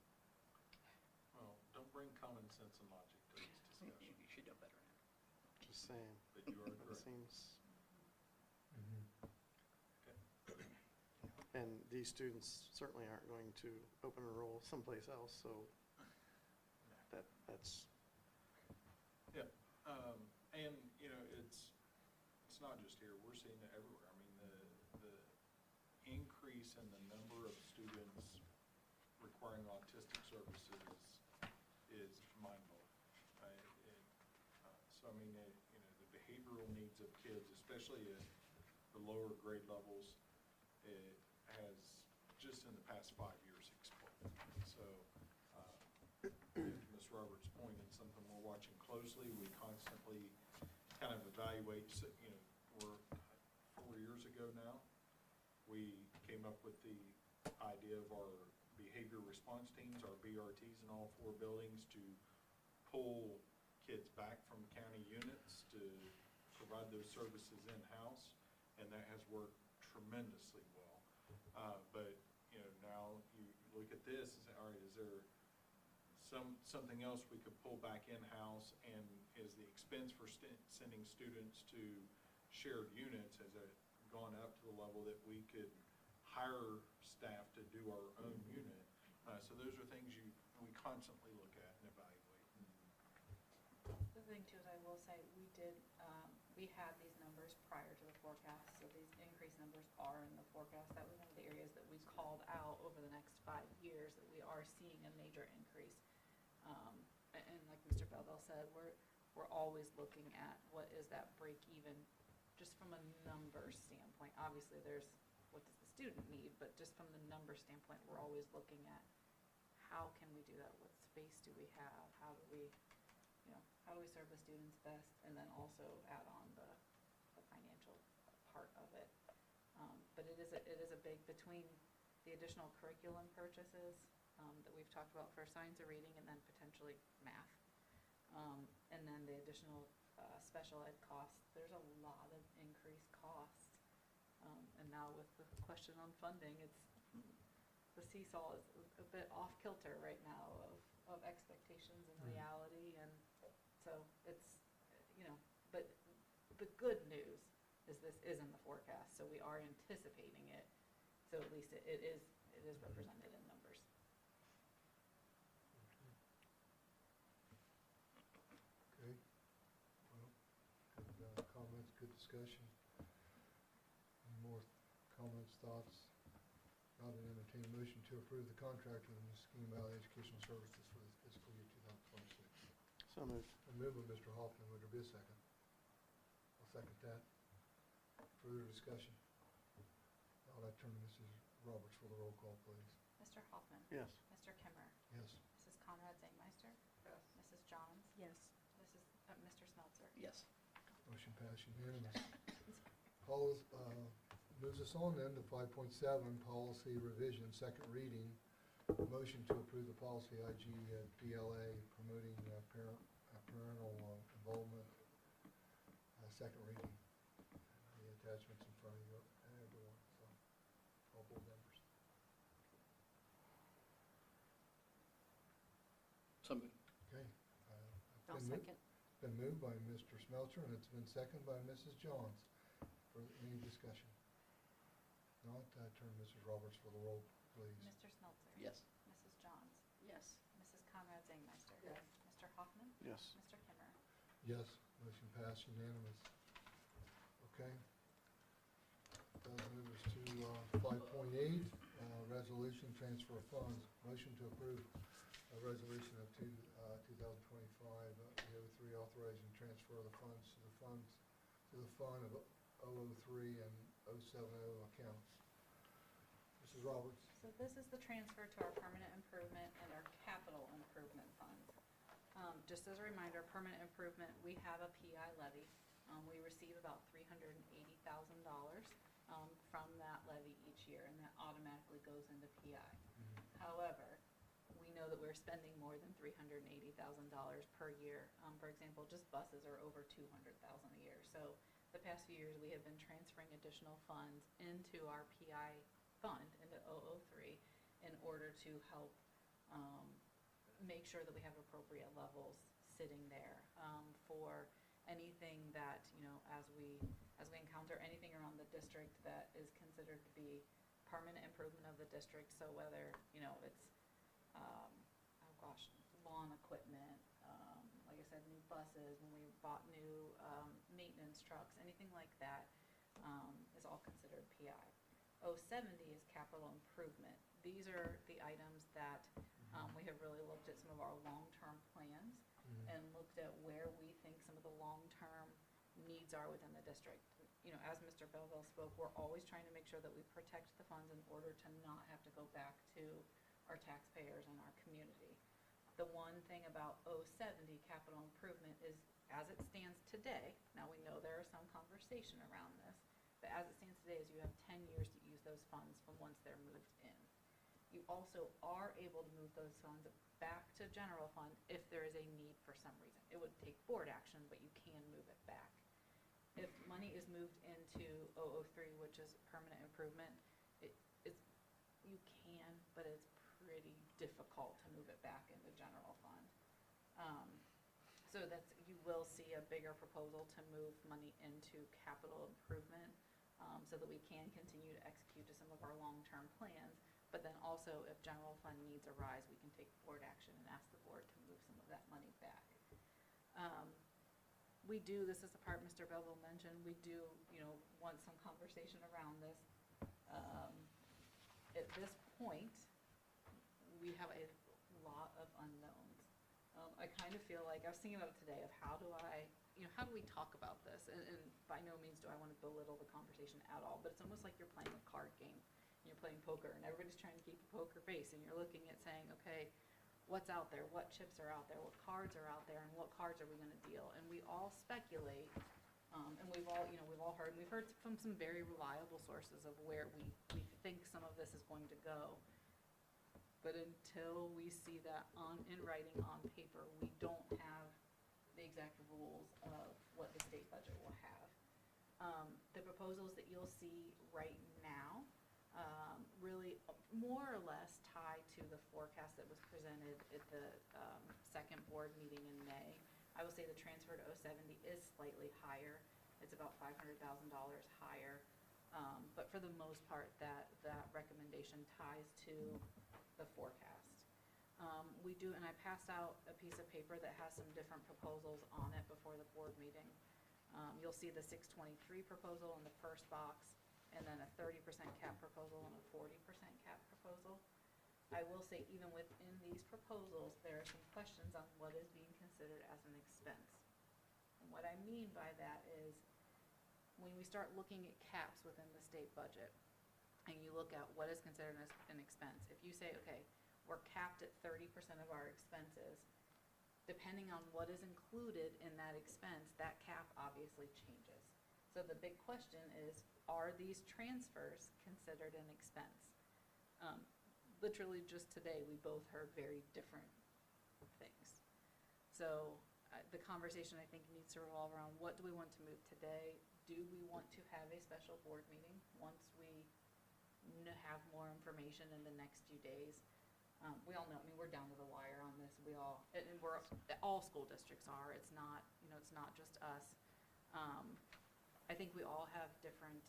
Speaker 5: Well, don't bring common sense and logic to these discussions,
Speaker 6: You should know better.
Speaker 4: Just saying.
Speaker 5: but you are
Speaker 4: It
Speaker 5: correct.
Speaker 4: seems,
Speaker 5: Okay.
Speaker 4: and these students certainly aren't going to open enroll someplace else, so that's,
Speaker 5: Yeah, and, it's not just here, we're seeing it everywhere. I mean, the increase in the number of students requiring autistic services is mind-blowing. So, I mean, the behavioral needs of kids, especially at the lower grade levels, it has, just in the past 5 years, exploded. So, to Ms. Roberts' point, it's something we're watching closely. We constantly kind of evaluate, we're 4 years ago now, we came up with the idea of our behavior response teams, our BRTs in all 4 buildings, to pull kids back from county units to provide those services in-house, and that has worked tremendously well. But, now you look at this and say, all right, is there something else we could pull back in-house, and is the expense for sending students to shared units, has it gone up to the level that we could hire staff to do our own unit? So those are things we constantly look at and evaluate.
Speaker 2: The thing too is I will say, we had these numbers prior to the forecast, so these increased numbers are in the forecast. That was one of the areas that we called out over the next 5 years, that we are seeing a major increase. And like Mr. Beldell said, we're always looking at what is that break even, just from a numbers standpoint. Obviously, there's what does the student need, but just from the numbers standpoint, we're always looking at how can we do that? What space do we have? How do we serve the students best? And then also add on the financial part of it. But it is a big, between the additional curriculum purchases that we've talked about for science or reading, and then potentially math. And then the additional special ed costs, there's a lot of increased costs. And now with the question on funding, the seesaw is a bit off kilter right now of expectations and reality. And so it's, but the good news is this is in the forecast, so we are anticipating it. So at least it is represented in numbers.
Speaker 1: Okay, well, good comments, good discussion. Any more comments, thoughts? Not an entertained motion to approve the contract with the Muskegon Valley Educational Services for the fiscal year 2026.
Speaker 4: So moved.
Speaker 1: A move by Mr. Hoffman, would there be a second? I'll second that. Further discussion? I'll like to turn to Mrs. Roberts for the roll call, please.
Speaker 2: Mr. Hoffman.
Speaker 4: Yes.
Speaker 2: Mr. Kimmer.
Speaker 1: Yes.
Speaker 2: Mrs. Conrad Zangmeister.
Speaker 7: Yes.
Speaker 2: Mrs. Johns.
Speaker 3: Yes.
Speaker 2: Mr. Smeltzer.
Speaker 6: Yes.
Speaker 1: Motion passed unanimous. Moves us on then to 5.7, policy revision, second reading. Motion to approve the policy IG DLA promoting parental involvement, second reading. The attachments in front of you, everyone, so, all board members.
Speaker 6: So moved.
Speaker 1: Okay.
Speaker 3: I'll
Speaker 1: Been moved-
Speaker 3: second.
Speaker 1: Been moved by Mr. Smeltzer, and it's been seconded by Mrs. Johns. For any discussion? Not, turn to Mrs. Roberts for the roll, please.
Speaker 2: Mr. Smeltzer.
Speaker 6: Yes.
Speaker 2: Mrs. Johns.
Speaker 3: Yes.
Speaker 2: Mrs. Conrad Zangmeister.
Speaker 7: Yes.
Speaker 2: Mr. Hoffman.
Speaker 4: Yes.
Speaker 2: Mr. Kimmer.
Speaker 1: Yes, motion passed unanimous. Okay. That moves us to 5.8, resolution transfer of funds. Motion to approve a resolution of 2025 E03 authorizing transfer of the funds to the fund of 003 and 070 accounts. Mrs. Roberts?
Speaker 2: So this is the transfer to our permanent improvement and our capital improvement funds. Just as a reminder, permanent improvement, we have a PI levy. We receive about $380,000 from that levy each year, and that automatically goes into PI. However, we know that we're spending more than $380,000 per year. For example, just buses are over $200,000 a year. So the past few years, we have been transferring additional funds into our PI fund, into 003, in order to help make sure that we have appropriate levels sitting there for anything that, as we encounter anything around the district that is considered to be permanent improvement of the district. So whether, it's, lawn equipment, like I said, new buses, when we bought new maintenance trucks, anything like that is all considered PI. 070 is capital improvement. These are the items that we have really looked at some of our long-term plans and looked at where we think some of the long-term needs are within the district. As Mr. Belleville spoke, we're always trying to make sure that we protect the funds in order to not have to go back to our taxpayers and our community. The one thing about 070 capital improvement is, as it stands today, now we know there is some conversation around this, but as it stands today is you have 10 years to use those funds from once they're moved in. You also are able to move those funds back to general fund if there is a need for some reason. It would take board action, but you can move it back. If money is moved into 003, which is permanent improvement, you can, but it's pretty difficult to move it back into general fund. So you will see a bigger proposal to move money into capital improvement so that we can continue to execute to some of our long-term plans. But then also, if general fund needs arise, we can take board action and ask the board to move some of that money back. This is the part Mr. Belleville mentioned, we do, want some conversation around this. At this point, we have a lot of unknowns. I kind of feel like, I was thinking about it today, of how do we talk about this? And by no means do I want to belittle the conversation at all, but it's almost like you're playing a card game. You're playing poker, and everybody's trying to keep a poker face, and you're looking at saying, okay, what's out there, what chips are out there, what cards are out there, and what cards are we going to deal? And we all speculate, and we've all heard, and we've heard from some very reliable sources of where we think some of this is going to go. But until we see that in writing on paper, we don't have the exact rules of what the state budget will have. The proposals that you'll see right now really more or less tie to the forecast that was presented at the second board meeting in May. I will say the transfer to 070 is slightly higher. It's about $500,000 higher. But for the most part, that recommendation ties to the forecast. We do, and I passed out a piece of paper that has some different proposals on it before the board meeting. You'll see the 623 proposal in the first box, and then a 30% cap proposal and a 40% cap proposal. I will say, even within these proposals, there are some questions on what is being considered as What I mean by that is, when we start looking at caps within the state budget, and you look at what is considered as an expense, if you say, okay, we're capped at 30% of our expenses, depending on what is included in that expense, that cap obviously changes. So the big question is, are these transfers considered an expense? Literally just today, we both heard very different things. So the conversation, I think, needs to revolve around, what do we want to move today? Do we want to have a special board meeting once we have more information in the next few days? We all know, I mean, we're down to the wire on this. All school districts are. It's not, it's not just us. I think we all have different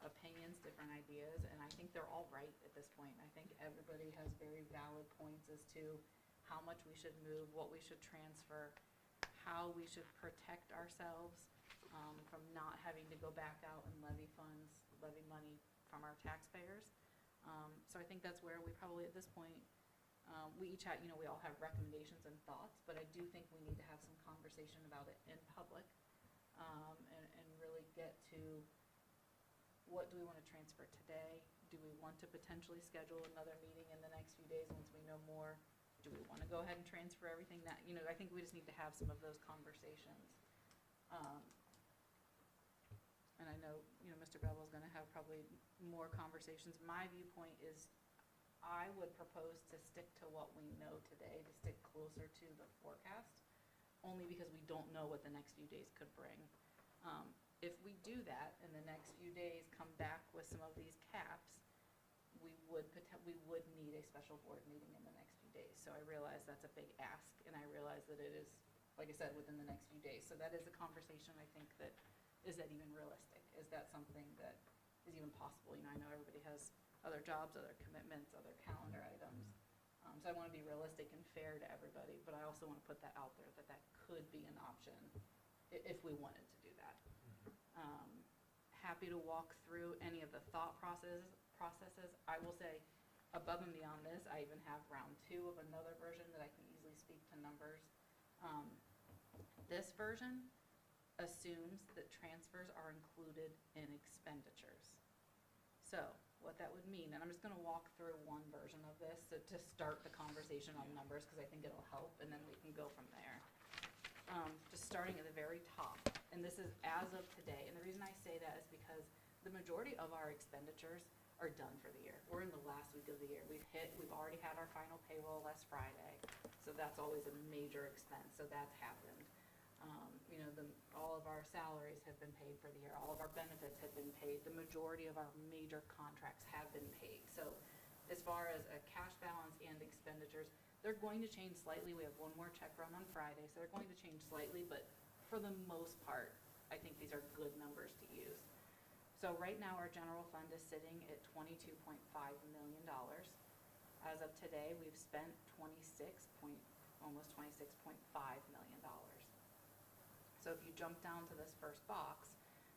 Speaker 2: opinions, different ideas, and I think they're all right at this point. I think everybody has very valid points as to how much we should move, what we should transfer, how we should protect ourselves from not having to go back out and levy money from our taxpayers. So I think that's where we probably, at this point, we each have, we all have recommendations and thoughts, but I do think we need to have some conversation about it in public, and really get to, what do we want to transfer today? Do we want to potentially schedule another meeting in the next few days once we know more? Do we want to go ahead and transfer everything that, I think we just need to have some of those conversations. And I know, Mr. Bevel's gonna have probably more conversations. My viewpoint is, I would propose to stick to what we know today, to stick closer to the forecast, only because we don't know what the next few days could bring. If we do that, in the next few days, come back with some of these caps, we would need a special board meeting in the next few days. So I realize that's a big ask, and I realize that it is, like I said, within the next few days. So that is a conversation, I think, that, is that even realistic? Is that something that is even possible? I know everybody has other jobs, other commitments, other calendar items. So I want to be realistic and fair to everybody, but I also want to put that out there, that could be an option if we wanted to do that. Happy to walk through any of the thought processes. I will say, above and beyond this, I even have round 2 of another version that I can easily speak to numbers. This version assumes that transfers are included in expenditures. So what that would mean, and I'm just going to walk through one version of this to start the conversation on numbers, because I think it'll help, and then we can go from there. Just starting at the very top, and this is as of today, and the reason I say that is because the majority of our expenditures are done for the year. We're in the last week of the year. We've already had our final payroll last Friday, so that's always a major expense, so that's happened. All of our salaries have been paid for the year. All of our benefits have been paid. The majority of our major contracts have been paid. So as far as a cash balance and expenditures, they're going to change slightly. We have one more check run on Friday, so they're going to change slightly, but for the most part, I think these are good numbers to use. So right now, our general fund is sitting at $22.5 million. As of today, we've spent almost $26.5 million. So if you jump down to this first box,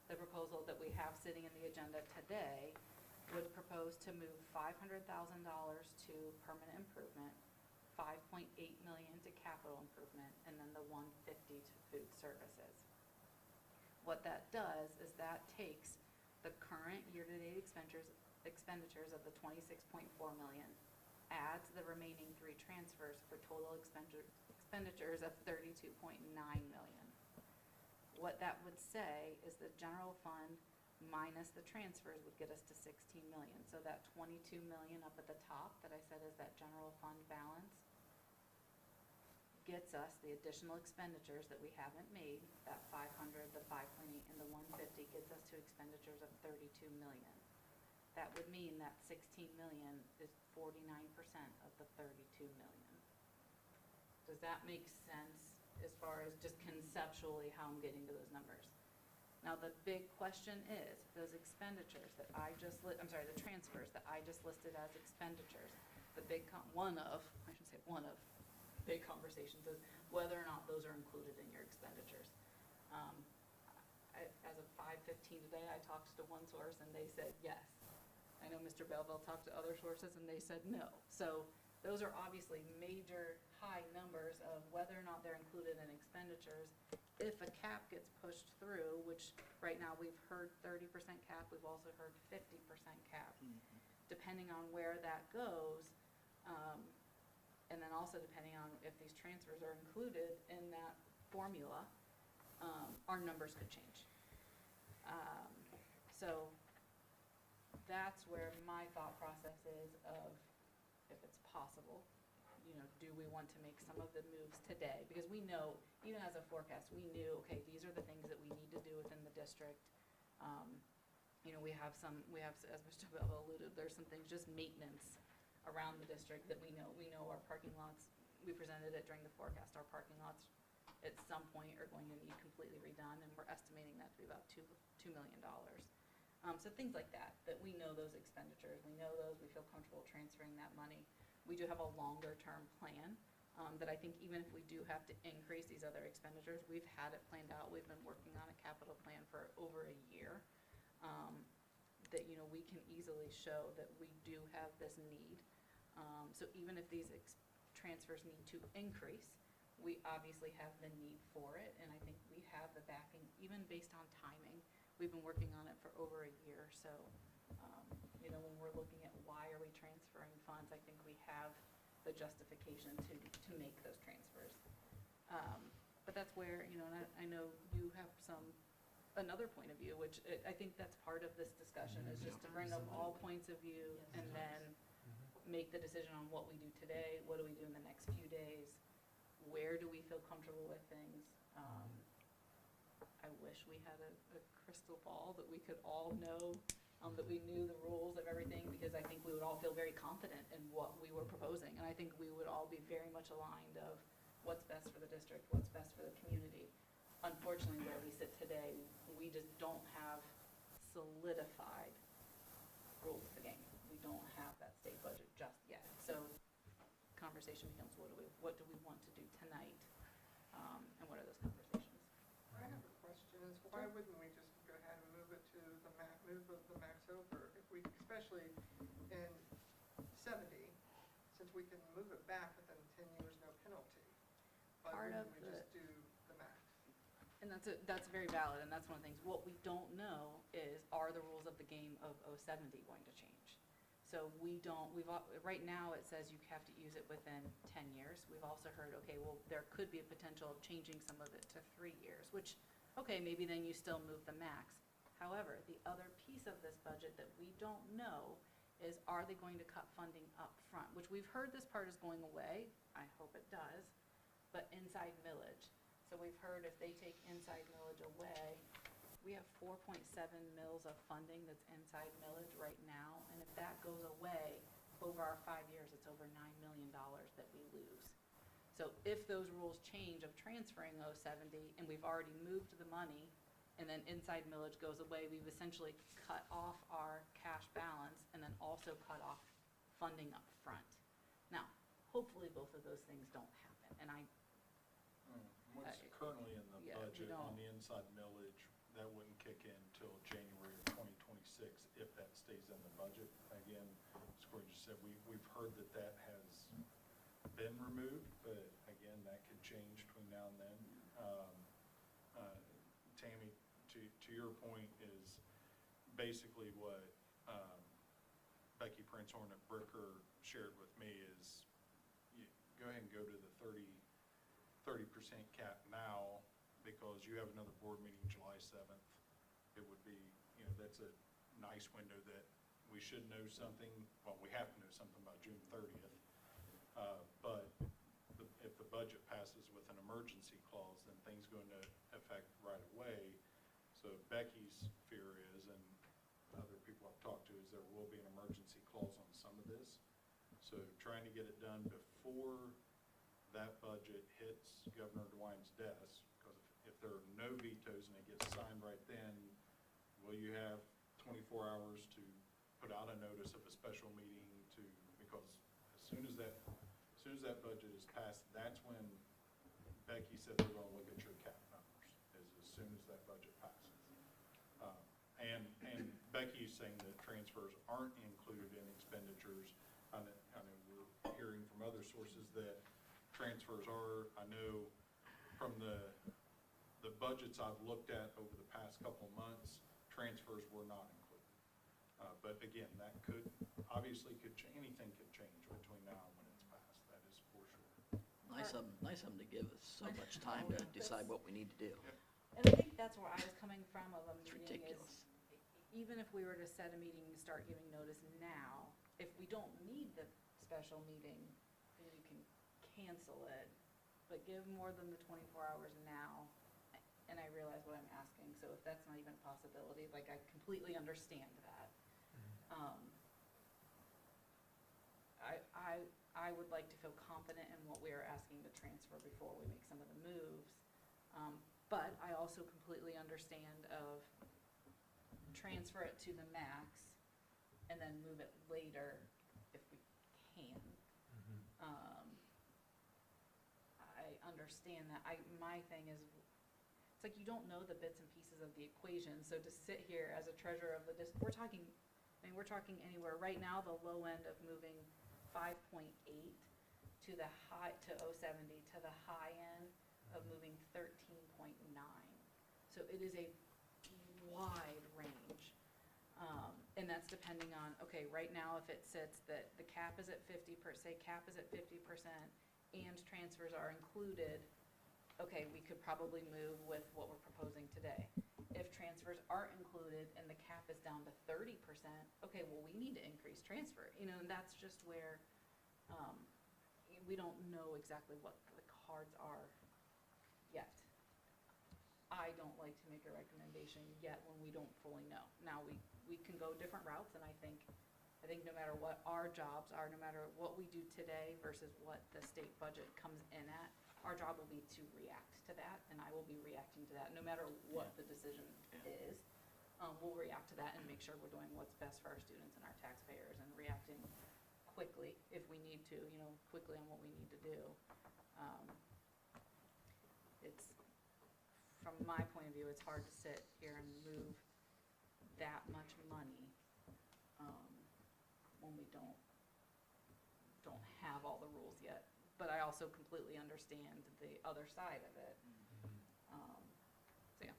Speaker 2: the proposal that we have sitting in the agenda today would propose to move $500,000 to permanent improvement, $5.8 million to capital improvement, and then the $150,000 to food services. What that does is that takes the current year-to-date expenditures of the $26.4 million, adds the remaining 3 transfers for total expenditures of $32.9 million. What that would say is the general fund minus the transfers would get us to $16 million. So that $22 million up at the top that I said is that general fund balance gets us the additional expenditures that we haven't made, that 500, the 5.8, and the 150 gets us to expenditures of $32 million. That would mean that $16 million is 49% of the $32 million. Does that make sense as far as just conceptually how I'm getting to those numbers? Now, the big question is, those expenditures that the transfers that I just listed as expenditures, one of big conversations is whether or not those are included in your expenditures. As of 5:15 today, I talked to one source and they said yes. I know Mr. Belleville talked to other sources and they said no. So those are obviously major high numbers of whether or not they're included in expenditures if a cap gets pushed through, which right now we've heard 30% cap, we've also heard 50% cap, depending on where that goes, and then also depending on if these transfers are included in that formula, our numbers could change. So that's where my thought process is of, if it's possible, you know, do we want to make some of the moves today? Because we know, even as a forecast, we knew, okay, these are the things that we need to do within the district. You know, we have, as Mr. Bell alluded, there's some things, just maintenance around the district that we know our parking lots, we presented it during the forecast, our parking lots at some point are going to need completely redone, and we're estimating that to be about $2 million. So things like that we know those expenditures, we know those, we feel comfortable transferring that money. We do have a longer-term plan that I think even if we do have to increase these other expenditures, we've had it planned out. We've been working on a capital plan for over a year that, you know, we can easily show that we do have this need. So even if these transfers need to increase, we obviously have the need for it, and I think we have the backing, even based on timing. We've been working on it for over a year, so, you know, when we're looking at why are we transferring funds, I think we have the justification to make those transfers. But that's where, you know, and I know you have another point of view, which I think that's part of this discussion, is just to bring up all points of view and then make the decision on what we do today, what do we do in the next few days, where do we feel comfortable with things. I wish we had a crystal ball that we could all know, that we knew the rules of everything, because I think we would all feel very confident in what we were proposing, and I think we would all be very much aligned of what's best for the district, what's best for the community. Unfortunately, where we sit today, we just don't have solidified rules of the game. We don't have that state budget just yet. So conversation becomes, what do we want to do tonight? And what are those conversations?
Speaker 7: I have a question, is why wouldn't we just go ahead and move it to the max over? If we, especially in 70, since we can move it back within 10 years, no penalty. Why wouldn't we just do the max?
Speaker 2: And that's very valid, and that's one of the things. What we don't know is, are the rules of the game of 070 going to change? So right now it says you have to use it within 10 years. We've also heard, okay, well, there could be a potential of changing some of it to 3 years, which, okay, maybe then you still move the max. However, the other piece of this budget that we don't know is, are they going to cut funding up front? Which we've heard this part is going away. I hope it does. But inside millage. So we've heard if they take inside millage away, we have 4.7 mils of funding that's inside millage right now, and if that goes away, over our 5 years, it's over $9 million that we lose. So if those rules change of transferring 070, and we've already moved the money, and then inside millage goes away, we've essentially cut off our cash balance, and then also cut off funding up front. Now, hopefully both of those things don't happen, and
Speaker 5: What's currently in the
Speaker 2: yeah,
Speaker 5: budget on the inside millage, that wouldn't kick in until January of 2026 if that stays in the budget. Again, as Corey just said, we've heard that has been removed, but again, that could change between now and then. Tammy, to your point, is basically what Becky Prince-Horn at Bricker shared with me is, you go ahead and go to the 30% cap now, because you have another board meeting July 7th. It would be, you know, that's a nice window that we should know something, well, we have to know something by June 30th. But if the budget passes with an emergency clause, then things go into effect right away. So Becky's fear is, and other people I've talked to, is there will be an emergency clause on some of this. So trying to get it done before that budget hits Governor DeWine's desk, because if there are no vetoes and it gets signed right then, will you have 24 hours to put out a notice of a special meeting because as soon as that budget is passed, that's when Becky said they're gonna look at your cap numbers, as soon as that budget passes. And Becky's saying that transfers aren't included in expenditures. I know we're hearing from other sources that transfers are. I know from the the budgets I've looked at over the past couple of months, transfers were not included. But again, that obviously anything could change between now and when it's passed, that is for sure.
Speaker 6: Nice of them to give us so much time to decide what we need to do.
Speaker 2: And I think that's where I was coming from of a
Speaker 6: It's
Speaker 2: meeting
Speaker 6: ridiculous.
Speaker 2: is, even if we were to set a meeting and start giving notice now, if we don't need the special meeting, then you can cancel it, but give more than the 24 hours now. And I realize what I'm asking, so if that's not even a possibility, like, I completely understand that. I would like to feel confident in what we are asking to transfer before we make some of the moves. But I also completely understand of transfer it to the max and then move it later if we can. I understand that. My thing is, it's like you don't know the bits and pieces of the equation, so to sit here as a treasurer of the district, we're talking anywhere, right now, the low end of moving 5.8 to the high, to 070, to the high end of moving 13.9. So it is a wide range. And that's depending on, okay, right now, if it sits that the cap is at 50%, and transfers are included, okay, we could probably move with what we're proposing today. If transfers aren't included and the cap is down to 30%, okay, well, we need to increase transfer, and that's just where, we don't know exactly what the cards are yet. I don't like to make a recommendation yet when we don't fully know. Now, we can go different routes, and I think no matter what our jobs are, no matter what we do today versus what the state budget comes in at, our job will be to react to that, and I will be reacting to that, no matter what the decision is. We'll react to that and make sure we're doing what's best for our students and our taxpayers, and reacting quickly if we need to, quickly on what we need to do. It's, from my point of view, it's hard to sit here and move that much money when we don't have all the rules yet. But I also completely understand the other side of it. So yeah,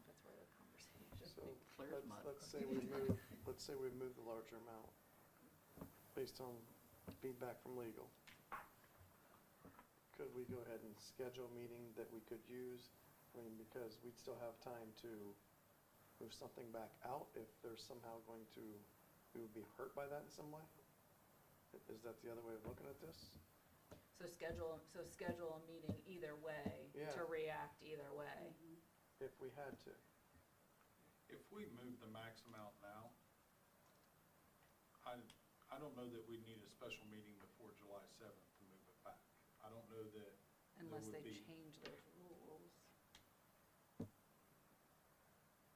Speaker 2: that's where the conversation.
Speaker 4: So
Speaker 6: Clear as mud.
Speaker 4: let's say we move the larger amount based on feedback from legal. Could we go ahead and schedule a meeting that we could use? I mean, because we'd still have time to move something back out if there's somehow we would be hurt by that in some way? Is that the other way of looking at this?
Speaker 2: So schedule a meeting either way,
Speaker 4: Yeah.
Speaker 2: to react either way.
Speaker 4: If we had to.
Speaker 5: If we move the max amount now, I don't know that we'd need a special meeting before July 7th to move it back. I don't know that.
Speaker 2: Unless
Speaker 5: would
Speaker 2: they
Speaker 5: be-
Speaker 2: change those rules.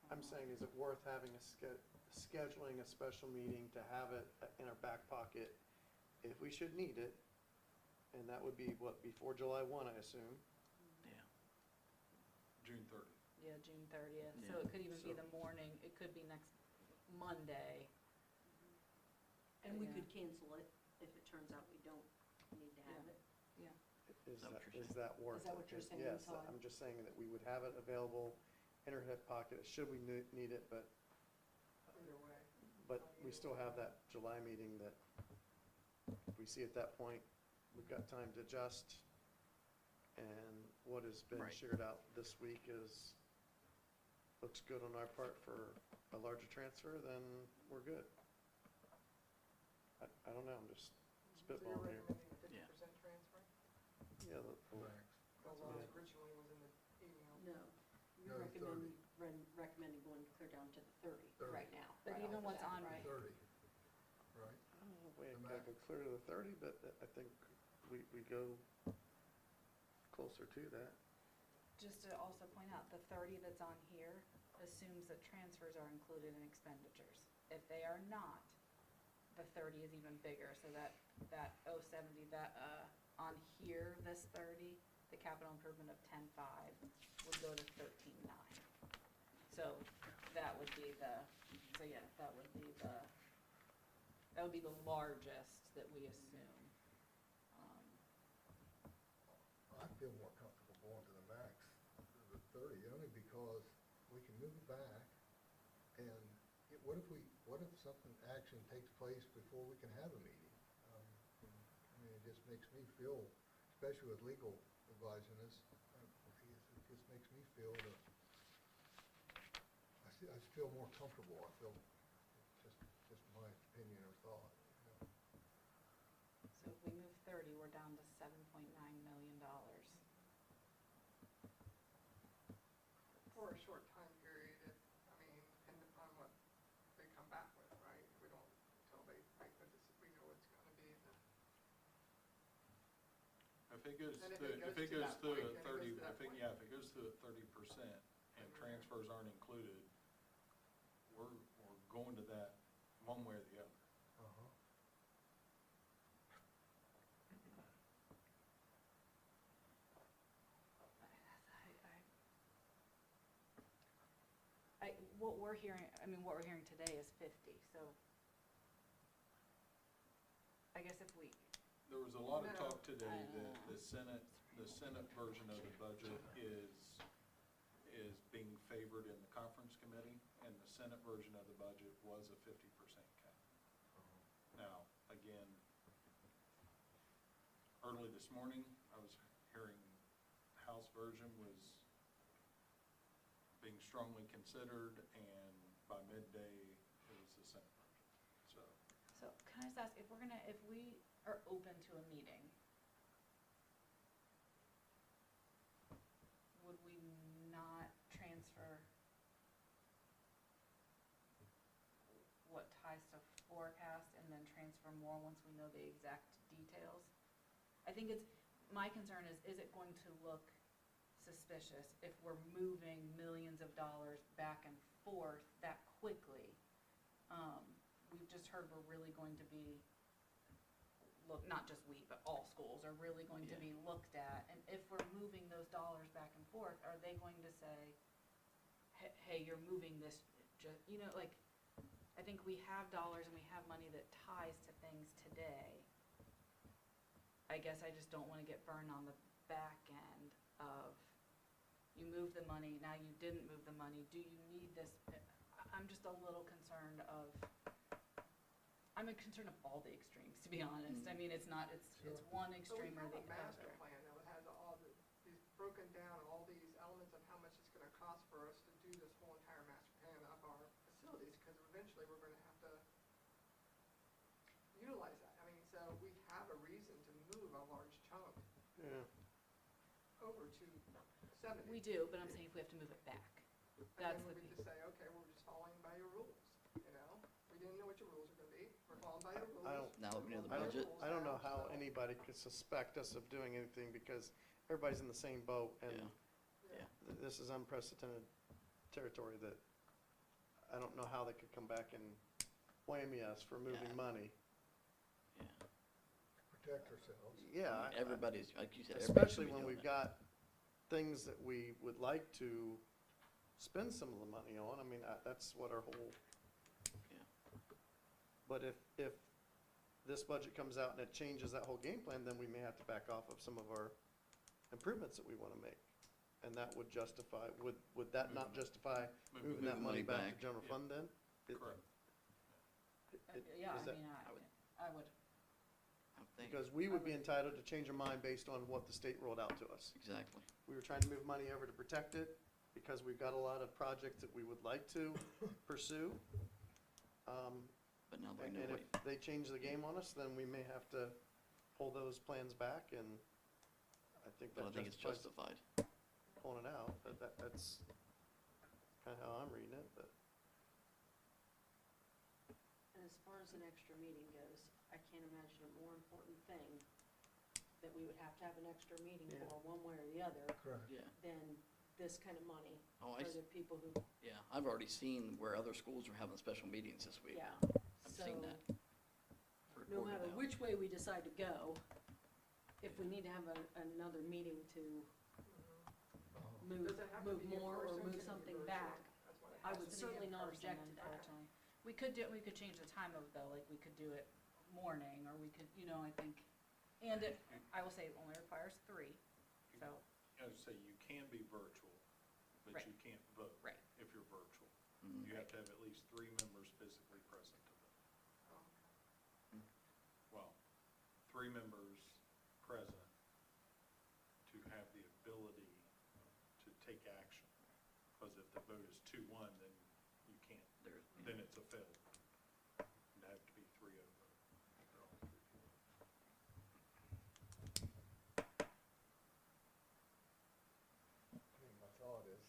Speaker 4: I'm saying, is it worth having scheduling a special meeting to have it in our back pocket if we should need it? And that would be, before July 1, I assume?
Speaker 6: Yeah.
Speaker 5: June 30th.
Speaker 2: Yeah, June 30th, so
Speaker 6: Yeah.
Speaker 2: it could even be
Speaker 4: So-
Speaker 2: the morning, it could be next Monday.
Speaker 3: And we
Speaker 2: Yeah.
Speaker 3: could cancel it if it turns out we don't need to have
Speaker 2: Yeah.
Speaker 3: it.
Speaker 4: Is
Speaker 6: that what
Speaker 4: that,
Speaker 6: you're
Speaker 4: is that worth it?
Speaker 3: Is that what you're saying,
Speaker 4: Yes,
Speaker 3: Todd?
Speaker 4: I'm just saying that we would have it available in our hip pocket, should we need it, but
Speaker 7: Either way.
Speaker 4: we still have that July meeting that if we see at that point, we've got time to adjust. And what has been
Speaker 6: Right.
Speaker 4: shared out this week looks good on our part for a larger transfer, then we're good. I don't know, I'm just
Speaker 7: So you're
Speaker 4: spitballing here.
Speaker 7: recommending a 50% transfer?
Speaker 4: Yeah,
Speaker 7: That's what was originally was in the email.
Speaker 3: No,
Speaker 1: No,
Speaker 3: you're recommending going clear down to the 30
Speaker 1: 30.
Speaker 3: right now.
Speaker 2: But
Speaker 3: right
Speaker 2: even
Speaker 3: off the
Speaker 2: what's
Speaker 3: bat,
Speaker 2: on-
Speaker 3: right?
Speaker 1: 30, right?
Speaker 4: I don't know if we
Speaker 1: The
Speaker 4: gotta go
Speaker 1: max.
Speaker 4: clear to the 30, but I think we go closer to that.
Speaker 2: Just to also point out, the 30 that's on here assumes that transfers are included in expenditures. If they are not, the 30 is even bigger, so that 070, on here, this 30, the capital improvement of 10.5 would go to 13.9. So that would be the largest that we assume.
Speaker 1: I feel more comfortable going to the max, the 30, only because we can move it back, and what if something, action takes place before we can have a meeting? I mean, it just makes me feel, especially with legal advising us, it just makes me feel that, I just feel more comfortable. I feel, just my opinion or thought, you know.
Speaker 2: So if we move 30, we're down to $7.9 million.
Speaker 7: For a short time period, I mean, depending upon what they come back with, right? We don't, until they make the, we know it's gonna be the.
Speaker 5: If it goes
Speaker 7: And if
Speaker 5: to,
Speaker 7: it
Speaker 5: if
Speaker 7: goes
Speaker 5: it
Speaker 7: to
Speaker 5: goes
Speaker 7: that
Speaker 5: to
Speaker 7: point,
Speaker 5: a
Speaker 7: then it
Speaker 5: 30,
Speaker 7: goes to that
Speaker 5: if it,
Speaker 7: point.
Speaker 5: yeah, if it goes to a 30% and transfers aren't included, we're going to that one way or the other.
Speaker 1: Uh-huh.
Speaker 2: What we're hearing, what we're hearing today is 50, so I guess if we,
Speaker 5: There was a lot of
Speaker 7: No.
Speaker 5: talk today that the Senate version of the budget is being favored in the conference committee, and the Senate version of the budget was a 50% cut. Now, again, early this morning, I was hearing House version was being strongly considered, and by midday, it was the Senate version, so.
Speaker 2: so can I just ask, if we are open to a meeting, would we not transfer what ties to forecast and then transfer more once we know the exact details? I think my concern is it going to look suspicious if we're moving millions of dollars back and forth that quickly? We've just heard we're really going to be, not just we, but all schools are really going to be looked at. And if we're moving those dollars back and forth, are they going to say, hey, you're moving this, I think we have dollars and we have money that ties to things today. I guess I just don't want to get burned on the back end of, you moved the money, now you didn't move the money, do you need this? I'm just a little concerned of, I'm concerned of all the extremes, to be honest. I mean, it's one extreme or the
Speaker 7: But we have a master
Speaker 2: other.
Speaker 7: plan that has all these broken down, all these elements of how much it's gonna cost for us to do this whole entire master plan of our facilities, because eventually we're gonna have to utilize that. I mean, so we have a reason to move a large chunk
Speaker 4: Yeah.
Speaker 7: over to 70.
Speaker 2: We do, but I'm saying if we have to move it back. That's
Speaker 7: And
Speaker 2: the
Speaker 7: then we
Speaker 2: piece.
Speaker 7: just say, okay, we're just following by your rules, you know? We didn't know what your rules are gonna be, we're following by your rules.
Speaker 4: I don't-
Speaker 6: Now that we know the
Speaker 7: We're following by your
Speaker 6: budget.
Speaker 7: rules
Speaker 4: I don't know
Speaker 7: now,
Speaker 4: how
Speaker 7: so-
Speaker 4: anybody could suspect us of doing anything, because everybody's in the same boat, and
Speaker 6: Yeah.
Speaker 4: this is unprecedented territory that I don't know how they could come back and whammy us for moving
Speaker 6: Yeah.
Speaker 4: money.
Speaker 6: Yeah.
Speaker 1: Protect ourselves.
Speaker 4: Yeah.
Speaker 6: I mean, everybody's, like you said, everybody's
Speaker 4: Especially
Speaker 6: gonna be
Speaker 4: when
Speaker 6: doing
Speaker 4: we've
Speaker 6: it.
Speaker 4: got things that we would like to spend some of the money on. I mean, that's what our whole.
Speaker 6: Yeah.
Speaker 4: But if this budget comes out and it changes that whole game plan, then we may have to back off of some of our improvements that we want to make. And that would justify, would that not justify moving that money back to general
Speaker 5: Yeah.
Speaker 4: fund then?
Speaker 5: Correct.
Speaker 2: Yeah,
Speaker 4: is that-
Speaker 2: I would.
Speaker 6: I would think.
Speaker 4: Because we would be entitled to change our mind based on what the state rolled out to us.
Speaker 6: Exactly.
Speaker 4: We were trying to move money over to protect it, because we've got a lot of projects that we would like to pursue.
Speaker 6: But now that we
Speaker 4: And
Speaker 6: know
Speaker 4: if they change the game on us, then we may have to pull those plans back, and I think
Speaker 6: but I
Speaker 4: that
Speaker 6: think it's
Speaker 4: justifies
Speaker 6: justified.
Speaker 4: pulling it out. That's kind of how I'm reading it, but.
Speaker 3: And as far as an extra meeting goes, I can't imagine a more important thing that we would have to have an extra meeting
Speaker 4: Yeah.
Speaker 3: for, one way or the other,
Speaker 1: Correct.
Speaker 6: Yeah.
Speaker 3: than this kind of money
Speaker 6: Oh,
Speaker 3: for the people who,
Speaker 6: yeah, I've already seen where other schools are having special meetings this week.
Speaker 3: yeah.
Speaker 6: I've
Speaker 3: So,
Speaker 6: seen that.
Speaker 3: no
Speaker 6: Reported
Speaker 3: matter
Speaker 6: out.
Speaker 3: which way we decide to go, if we need to have another meeting to move,
Speaker 7: Does it have to
Speaker 3: move
Speaker 7: be in
Speaker 3: more or
Speaker 7: person?
Speaker 3: move
Speaker 7: Can it be
Speaker 3: something
Speaker 7: virtual?
Speaker 3: back,
Speaker 7: That's what it
Speaker 3: I
Speaker 7: has
Speaker 3: would
Speaker 7: to be.
Speaker 3: certainly not
Speaker 2: person
Speaker 3: object
Speaker 2: and
Speaker 3: to that.
Speaker 2: virtually. We could change the time of it though, like we could do it morning, or we could, I think, and I will say it only requires 3, so.
Speaker 5: I would say you can be virtual, but
Speaker 2: Right.
Speaker 5: you can't vote.
Speaker 2: Right.
Speaker 5: If you're virtual.
Speaker 6: Mhm.
Speaker 5: You have to have at least 3 members physically present to vote.
Speaker 7: Oh,
Speaker 5: Well, 3 members present to have the ability to take action. Because if the vote is 2-1, then you can't,
Speaker 6: There's,
Speaker 5: then it's a failure. It'd have to be 3-0 vote. for all 3 people.
Speaker 1: Okay, my thought is,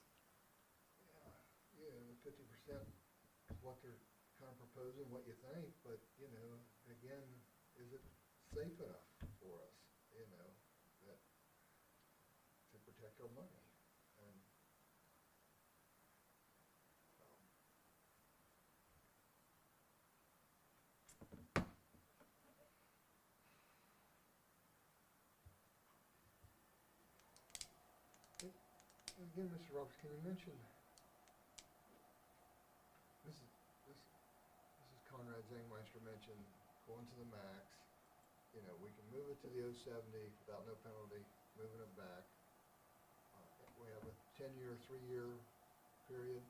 Speaker 1: the 50% is what they're kind of proposing, what you think, but, again, is it safe enough for us, that, to protect our money? And, again, Mr. Roberts, can you mention, Mrs. Conrad Zangmeister mentioned going to the max, we can move it to the 070 without no penalty, moving it back. We have a 10-year, 3-year period.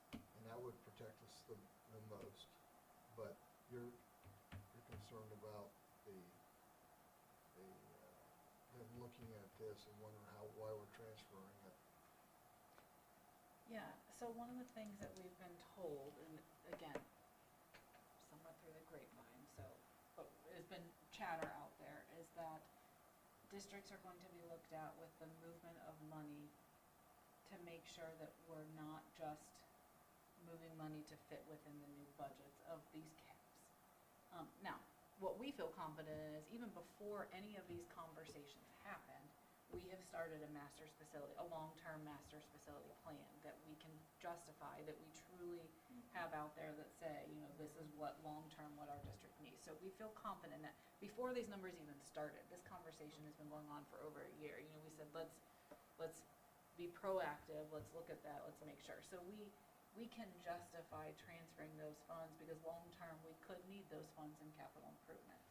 Speaker 1: And that would protect us the most. But you're concerned about them looking at this and wondering why we're transferring it.
Speaker 2: Yeah, so one of the things that we've been told, and again, somewhat through the grapevine, but there's been chatter out there, is that districts are going to be looked at with the movement of money to make sure that we're not just moving money to fit within the new budgets of these caps. Now, what we feel confident in is even before any of these conversations happened, we have started a master's facility, a long-term master's facility plan that we can justify, that we truly have out there that say, this is what long-term, what our district needs. So we feel confident that before these numbers even started, this conversation has been going on for over a year. We said, let's be proactive, let's look at that, let's make sure. So we can justify transferring those funds because long-term, we could need those funds in capital improvement.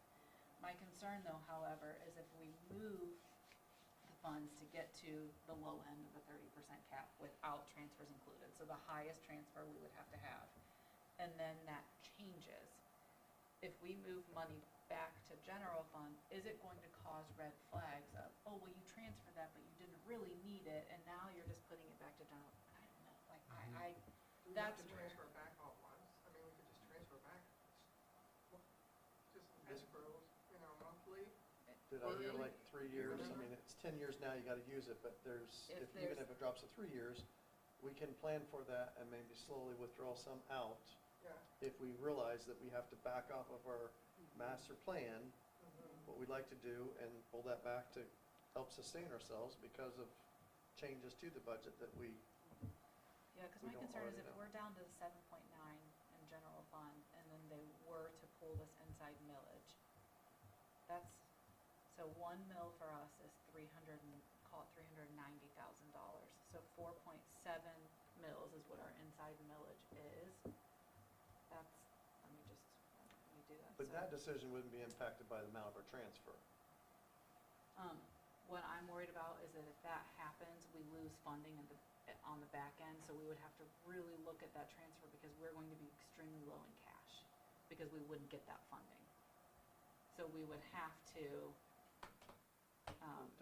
Speaker 2: My concern though, however, is if we move the funds to get to the low end of the 30% cap without transfers included, so the highest transfer we would have to have, and then that changes. If we move money back to general fund, is it going to cause red flags of, oh, well, you transferred that, but you didn't really need it, and now you're just putting it back to general? I don't know,
Speaker 7: do we have
Speaker 2: that's
Speaker 7: to
Speaker 2: where.
Speaker 7: transfer back all at once? I mean, we could just transfer back, just escrows, monthly.
Speaker 4: Did I hear like 3 years? I mean, it's 10 years now, you gotta use it, but even if it drops to 3 years, we can plan for that and maybe slowly withdraw some out
Speaker 7: Yeah.
Speaker 4: if we realize that we have to back off of our master plan, what we'd like to do, and pull that back to help sustain ourselves because of changes to the budget that we,
Speaker 2: Yeah, because
Speaker 4: we
Speaker 2: my
Speaker 4: don't
Speaker 2: concern is
Speaker 4: already
Speaker 2: if
Speaker 4: know.
Speaker 2: we're down to 7.9 in general fund, and then they were to pull this inside millage, so 1 mil for us is call it $390,000. So 4.7 mils is what our inside millage is. Let me do that.
Speaker 4: but
Speaker 2: So,
Speaker 4: that decision wouldn't be impacted by the amount of our transfer.
Speaker 2: What I'm worried about is that if that happens, we lose funding on the back end, so we would have to really look at that transfer because we're going to be extremely low in cash, because we wouldn't get that funding. So we would have to,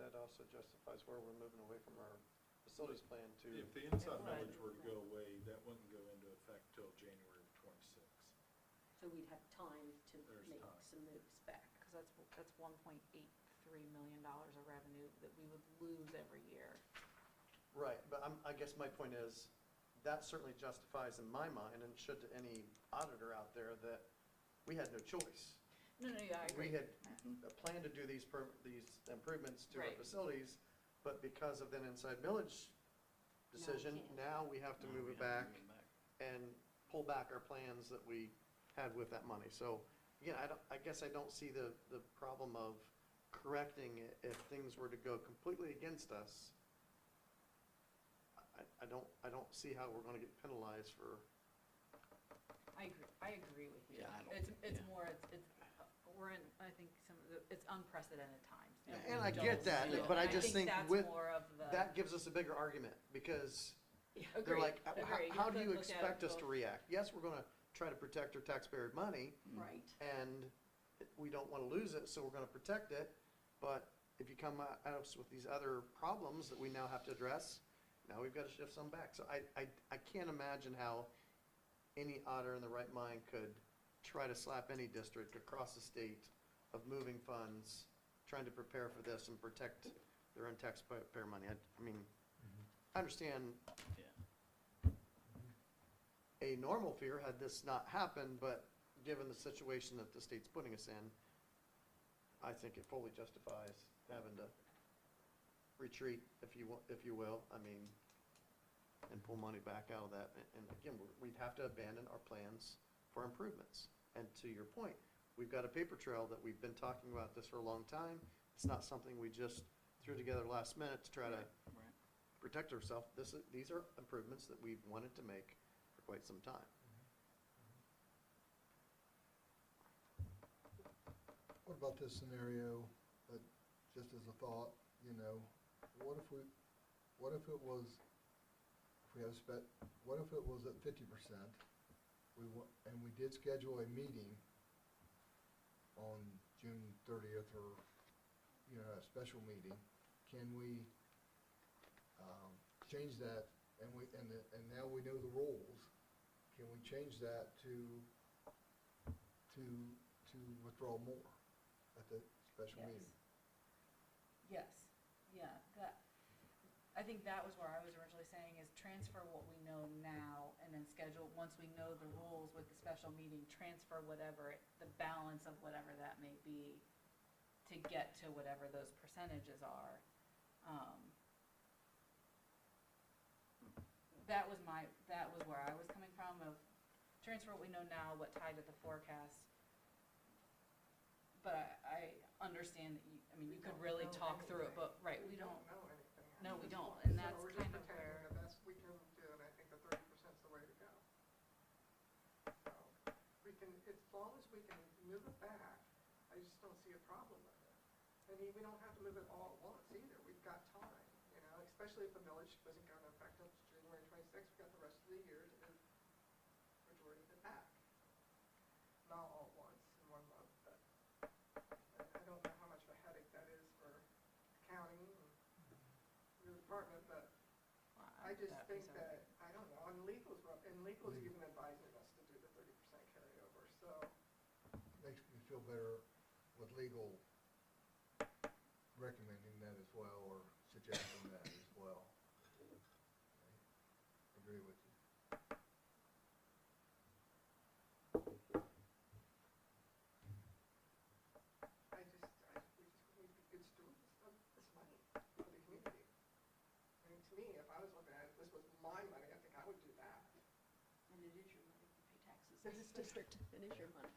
Speaker 4: That also justifies where we're moving away from our facilities plan to.
Speaker 5: If the inside
Speaker 2: would.
Speaker 5: millage were to go away, that wouldn't go into effect till January of '26.
Speaker 3: So we'd have time to
Speaker 5: There's
Speaker 3: make
Speaker 5: time.
Speaker 3: some moves back.
Speaker 2: because that's $1.83 million of revenue that we would lose every year.
Speaker 4: Right, but I guess my point is, that certainly justifies in my mind, and should to any auditor out there, that we had no choice.
Speaker 2: No, yeah, I agree.
Speaker 4: We had planned to do these improvements to our
Speaker 2: Right.
Speaker 4: facilities, but because of an inside millage decision,
Speaker 3: can't.
Speaker 4: now we have to
Speaker 6: Now
Speaker 4: move
Speaker 6: we
Speaker 4: it
Speaker 6: have to
Speaker 4: back
Speaker 6: move it back.
Speaker 4: and pull back our plans that we had with that money. So, again, I guess I don't see the problem of correcting it if things were to go completely against us. I don't see how we're gonna get penalized for.
Speaker 2: I agree with you.
Speaker 6: Yeah, I don't
Speaker 2: It's
Speaker 6: think- yeah.
Speaker 2: more, we're in, I think it's unprecedented times. and
Speaker 4: And
Speaker 2: we
Speaker 4: I get
Speaker 2: don't
Speaker 4: that,
Speaker 2: feel-
Speaker 4: but I
Speaker 2: and
Speaker 4: just think
Speaker 2: that's
Speaker 4: with-
Speaker 2: more of the.
Speaker 4: That gives us a bigger argument, because they're
Speaker 2: Agreed,
Speaker 4: like,
Speaker 2: agreed.
Speaker 4: how do
Speaker 2: could
Speaker 4: you
Speaker 2: look at
Speaker 4: expect us to
Speaker 2: both-
Speaker 4: react? Yes, we're gonna try to protect our taxpayer money,
Speaker 3: Right.
Speaker 4: and we don't wanna lose it, so we're gonna protect it, but if you come at us with these other problems that we now have to address, now we've gotta shift some back. So I can't imagine how any auditor in the right mind could try to slap any district across the state of moving funds, trying to prepare for this and protect their own taxpayer money. I mean, I understand a normal fear had this not happened, but given the situation that the state's putting us in, I think it fully justifies having to retreat, if you will, I mean, and pull money back out of that. And again, we'd have to abandon our plans for improvements. And to your point, we've got a paper trail that we've been talking about this for a long time. It's not something we just threw together last minute to try to
Speaker 6: Right.
Speaker 4: protect ourselves. These are improvements that we've wanted to make for quite some time.
Speaker 1: What about this scenario, just as a thought, what if it was, what if it was at 50%? And we did schedule a meeting on June 30th or, a special meeting. Can we, change that, and now we know the rules, can we change that to withdraw more at the special
Speaker 2: Yes.
Speaker 1: meeting?
Speaker 2: Yes, yeah, I think that was where I was originally saying is transfer what we know now and then schedule, once we know the rules with the special meeting, transfer whatever, the balance of whatever that may be to get to whatever those percentages are. That was where I was coming from, of transfer what we know now, what tied to the forecast. But I understand that you could really talk through it, but, right, we don't,
Speaker 7: know anything.
Speaker 2: no, we don't, and
Speaker 7: So
Speaker 2: that's
Speaker 7: we're
Speaker 2: kind
Speaker 7: just
Speaker 2: of
Speaker 7: protecting
Speaker 2: where,
Speaker 7: the best we can do, and I think the 30%'s the way to go. So, as long as we can move it back, I just don't see a problem with it. And we don't have to move it all at once either, we've got time, especially if the millage doesn't go into effect until January 26th, we've got the rest of the year to move majority of it back. Not all at once in 1 month, but I don't know how much of a headache that is for accounting and your department, but I just
Speaker 2: that'd be
Speaker 7: think
Speaker 2: so
Speaker 7: that,
Speaker 2: big.
Speaker 7: I don't know, and legal's even advising us to do the 30% carryover, so.
Speaker 1: Makes me feel better with legal recommending that as well, or suggesting that as well. Okay. Agree with you.
Speaker 7: We just need to be good stewards of this money for the community. I mean, to me, if I was looking at it, this was my money, I think I would do that.
Speaker 3: And it is your money, you pay taxes in this district, it is your money.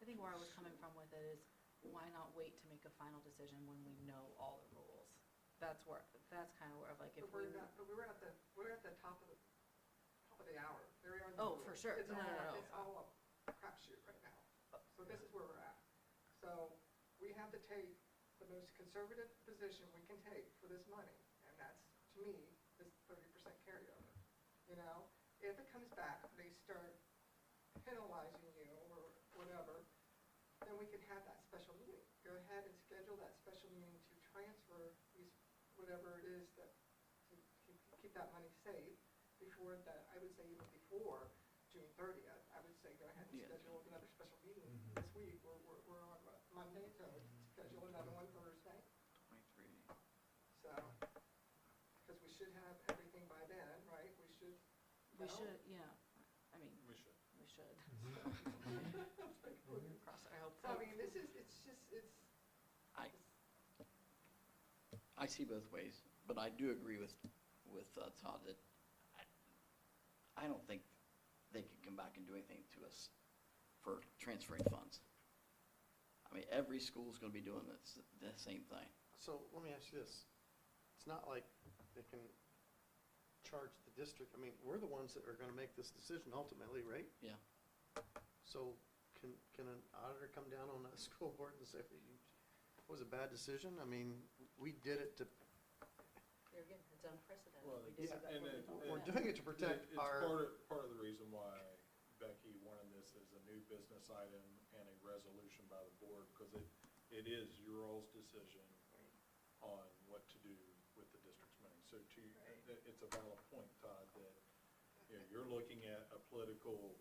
Speaker 2: I think where I was coming from with it is, why not wait to make a final decision when we know all the rules? That's kind of where, like, if
Speaker 7: But
Speaker 2: we.
Speaker 7: we're at the top of the hour. There we are in the
Speaker 2: Oh,
Speaker 7: middle.
Speaker 2: for sure.
Speaker 7: It's
Speaker 2: No, no, no.
Speaker 7: It's all a crapshoot right now. So this is where we're at. So we have to take the most conservative position we can take for this money, and that's, to me, is 30% carryover. If it comes back, they start penalizing you or whatever, then we can have that special meeting. Go ahead and schedule that special meeting to transfer these, whatever it is that, to keep that money safe before I would say even before June 30th. I would say go ahead and
Speaker 6: Yeah.
Speaker 7: schedule another special meeting
Speaker 1: Mhm.
Speaker 7: this week. We're on what, Monday, so schedule another one Thursday.
Speaker 6: 23.
Speaker 7: So, because we should have everything by then, right? We should.
Speaker 2: We
Speaker 7: know.
Speaker 2: should, yeah, I mean,
Speaker 5: We should.
Speaker 2: we should.
Speaker 1: Mhm.
Speaker 2: Cross, I hope.
Speaker 7: So, I mean, it's
Speaker 6: I see both ways, but I do agree with Todd that I don't think they could come back and do anything to us for transferring funds. I mean, every school's gonna be doing the same thing.
Speaker 4: So let me ask you this. It's not like they can charge the district. I mean, we're the ones that are gonna make this decision ultimately, right?
Speaker 6: Yeah.
Speaker 4: So can an auditor come down on a school board and say, was a bad decision? I mean, we did it to,
Speaker 3: There again, it's unprecedented.
Speaker 5: Well,
Speaker 3: We did
Speaker 4: yeah,
Speaker 3: it
Speaker 5: and
Speaker 3: that
Speaker 5: it-
Speaker 3: way.
Speaker 4: we're doing it to protect
Speaker 5: It's
Speaker 4: our.
Speaker 5: part of the reason why Becky wanted this as a new business item and a resolution by the board, because it is your all's decision on what to do with the district's money. So it's a valid point, Todd, that, you know, you're looking at a political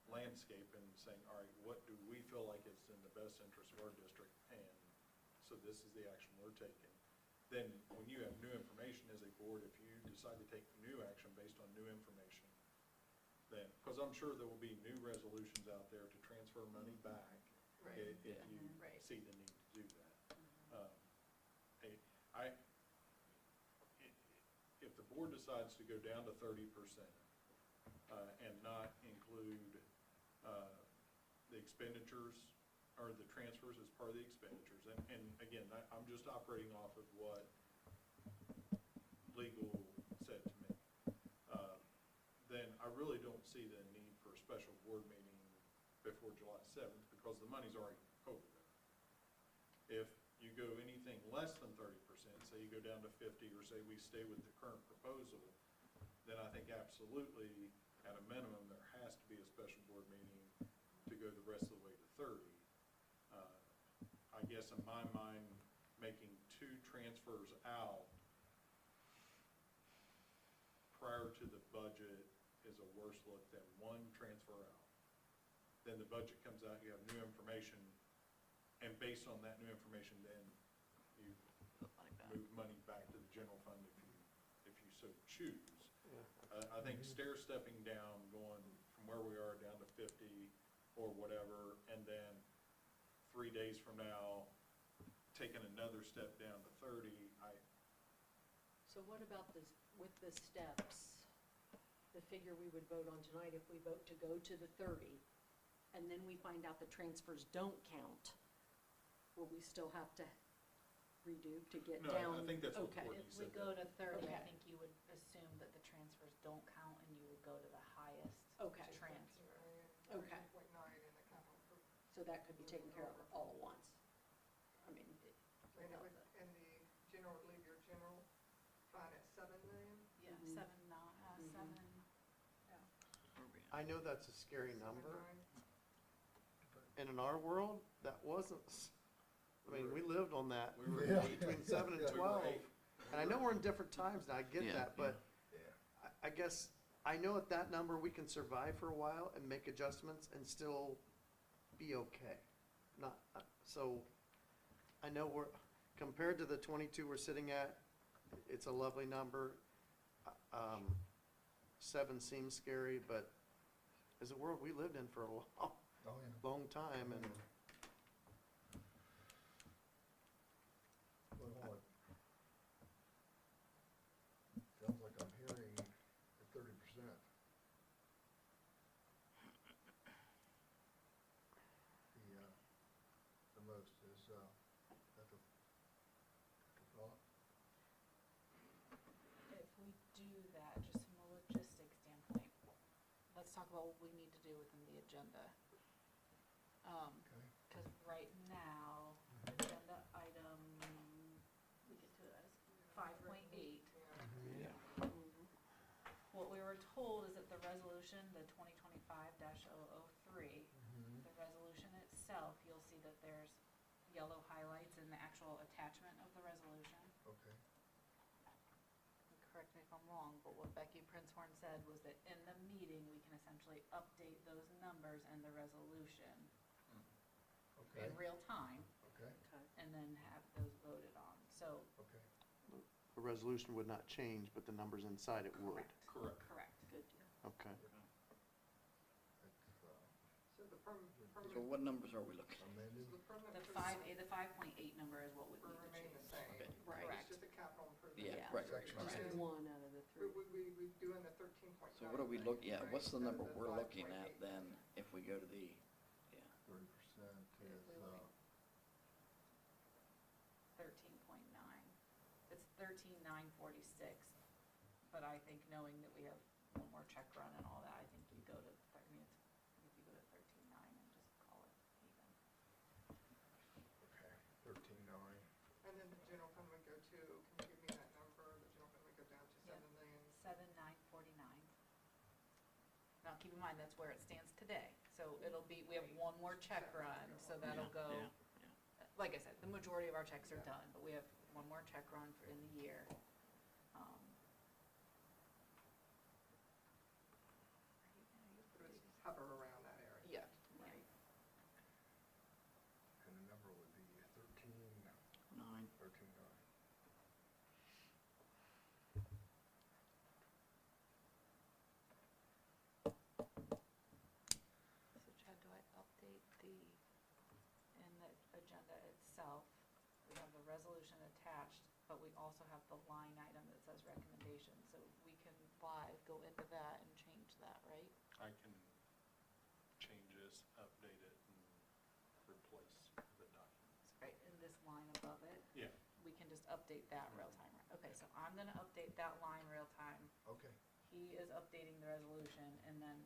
Speaker 5: landscape and saying, all right, what do we feel like is in the best interest of our district? And so this is the action we're taking. Then when you have new information as a board, if you decide to take new action based on new information, then, because I'm sure there will be new resolutions out there to transfer money back
Speaker 3: Right.
Speaker 5: if
Speaker 6: Yeah.
Speaker 5: you
Speaker 3: Right.
Speaker 5: see the need to do that. If the board decides to go down to 30%, and not include, the expenditures or the transfers as part of the expenditures, and again, I'm just operating off of what legal said to me, then I really don't see the need for a special board meeting before July 7th, because the money's already over there. If you go anything less than 30%, say you go down to 50, or say we stay with the current proposal, then I think absolutely, at a minimum, there has to be a special board meeting to go the rest of the way to 30. I guess in my mind, making two transfers out prior to the budget is a worse look than one transfer out. Then the budget comes out, you have new information, and based on that new information, then you
Speaker 6: Put money back.
Speaker 5: move money back to the general fund if you so choose.
Speaker 4: Yeah.
Speaker 5: I think stair-stepping down, going from where we are down to 50 or whatever, and then 3 days from now, taking another step down to 30,
Speaker 3: So what about this, with the steps, the figure we would vote on tonight, if we vote to go to the 30, and then we find out the transfers don't count, will we still have to redo to get
Speaker 5: No, I
Speaker 3: down?
Speaker 5: think that's what
Speaker 3: Okay.
Speaker 5: Courtney
Speaker 2: If we
Speaker 5: said.
Speaker 2: go to 30, I
Speaker 3: Okay.
Speaker 2: think you would assume that the transfers don't count and you would go to the highest
Speaker 3: Okay.
Speaker 2: transfer.
Speaker 3: Okay.
Speaker 7: 13.9 in the capital improvement.
Speaker 3: So that could be taken care of all at once? I mean,
Speaker 7: And it would, and the general, would leave your general fund at 7 million?
Speaker 2: Yeah,
Speaker 3: Mhm.
Speaker 2: 7, 7, yeah.
Speaker 6: Where we at?
Speaker 4: I know that's a scary number,
Speaker 7: 7.9?
Speaker 4: and in our world, that wasn't, I mean, we lived on that,
Speaker 5: We were
Speaker 1: Yeah.
Speaker 4: between 7 and
Speaker 1: Yeah.
Speaker 4: 12. And I know we're in different times, and I get
Speaker 6: Yeah,
Speaker 4: that, but
Speaker 1: Yeah.
Speaker 4: I guess, I know at that number, we can survive for a while and make adjustments and still be okay. Not, so, I know we're, compared to the 22 we're sitting at, it's a lovely number. 7 seems scary, but it's a world we lived in for a long,
Speaker 1: Oh, yeah.
Speaker 4: long time, and
Speaker 1: But hold on. Sounds like I'm hearing at 30%. The most is, that the thought?
Speaker 2: If we do that, just from a logistics standpoint, let's talk about what we need to do within the agenda.
Speaker 1: Okay.
Speaker 2: Because right now, agenda item, we get to it as 5.8.
Speaker 6: Yeah.
Speaker 2: What we were told is that the resolution, the 2025-003,
Speaker 1: Mhm.
Speaker 2: the resolution itself, you'll see that there's yellow highlights in the actual attachment of the resolution.
Speaker 1: Okay.
Speaker 2: And correct me if I'm wrong, but what Becky Prince-Horn said was that in the meeting, we can essentially update those numbers in the resolution
Speaker 1: Okay.
Speaker 2: in real time,
Speaker 1: Okay.
Speaker 3: Okay.
Speaker 2: and then have those voted on. So,
Speaker 1: Okay.
Speaker 4: the resolution would not change, but the numbers inside it would.
Speaker 5: Correct.
Speaker 2: correct.
Speaker 3: Good deal.
Speaker 4: Okay.
Speaker 1: That's
Speaker 7: So the permanent,
Speaker 6: So what numbers are we looking at?
Speaker 1: amended.
Speaker 7: the permanent.
Speaker 2: The 5.8 number is what would
Speaker 7: Will
Speaker 2: need to
Speaker 7: remain the
Speaker 2: change.
Speaker 7: same.
Speaker 6: Okay.
Speaker 3: Right.
Speaker 7: It's just a capital improvement.
Speaker 6: Yeah, right, right,
Speaker 1: Section
Speaker 6: right.
Speaker 3: Just
Speaker 1: Right.
Speaker 3: one out of the
Speaker 7: We,
Speaker 3: 3.
Speaker 7: we doing the 13.9.
Speaker 6: So what are we
Speaker 7: thing,
Speaker 6: looking, yeah,
Speaker 7: right,
Speaker 6: what's the
Speaker 7: instead of
Speaker 6: number
Speaker 7: the
Speaker 6: we're looking
Speaker 7: 5.8.
Speaker 6: at then if we go to the, yeah,
Speaker 1: 30%
Speaker 2: If
Speaker 1: is,
Speaker 2: we look. 13.9. It's 13,946, but I think knowing that we have one more check run and all that, I think you go to, I mean, if you go to 13.9 and just call it even.
Speaker 1: okay, 13.9.
Speaker 2: in mind, that's where it stands today. So it'll be, we have one more check run, so that'll go,
Speaker 6: Yeah,
Speaker 2: like I said, the majority of our checks are done, but we have one more check run for in the year.
Speaker 7: But it's hover around that area.
Speaker 2: Yeah, right.
Speaker 1: And the number would be 13,
Speaker 6: 9.
Speaker 1: 13.9.
Speaker 2: So Chad, do I update in the agenda itself, we have the resolution attached, but we also have the line item that says recommendation, so we can live go into that and change that, right?
Speaker 5: I can change this, update it, and replace the documents.
Speaker 2: Right, in this line above it,
Speaker 5: Yeah,
Speaker 2: we can just update that real time. Okay, so I'm gonna update that line real time.
Speaker 1: Okay,
Speaker 2: He is updating the resolution, and then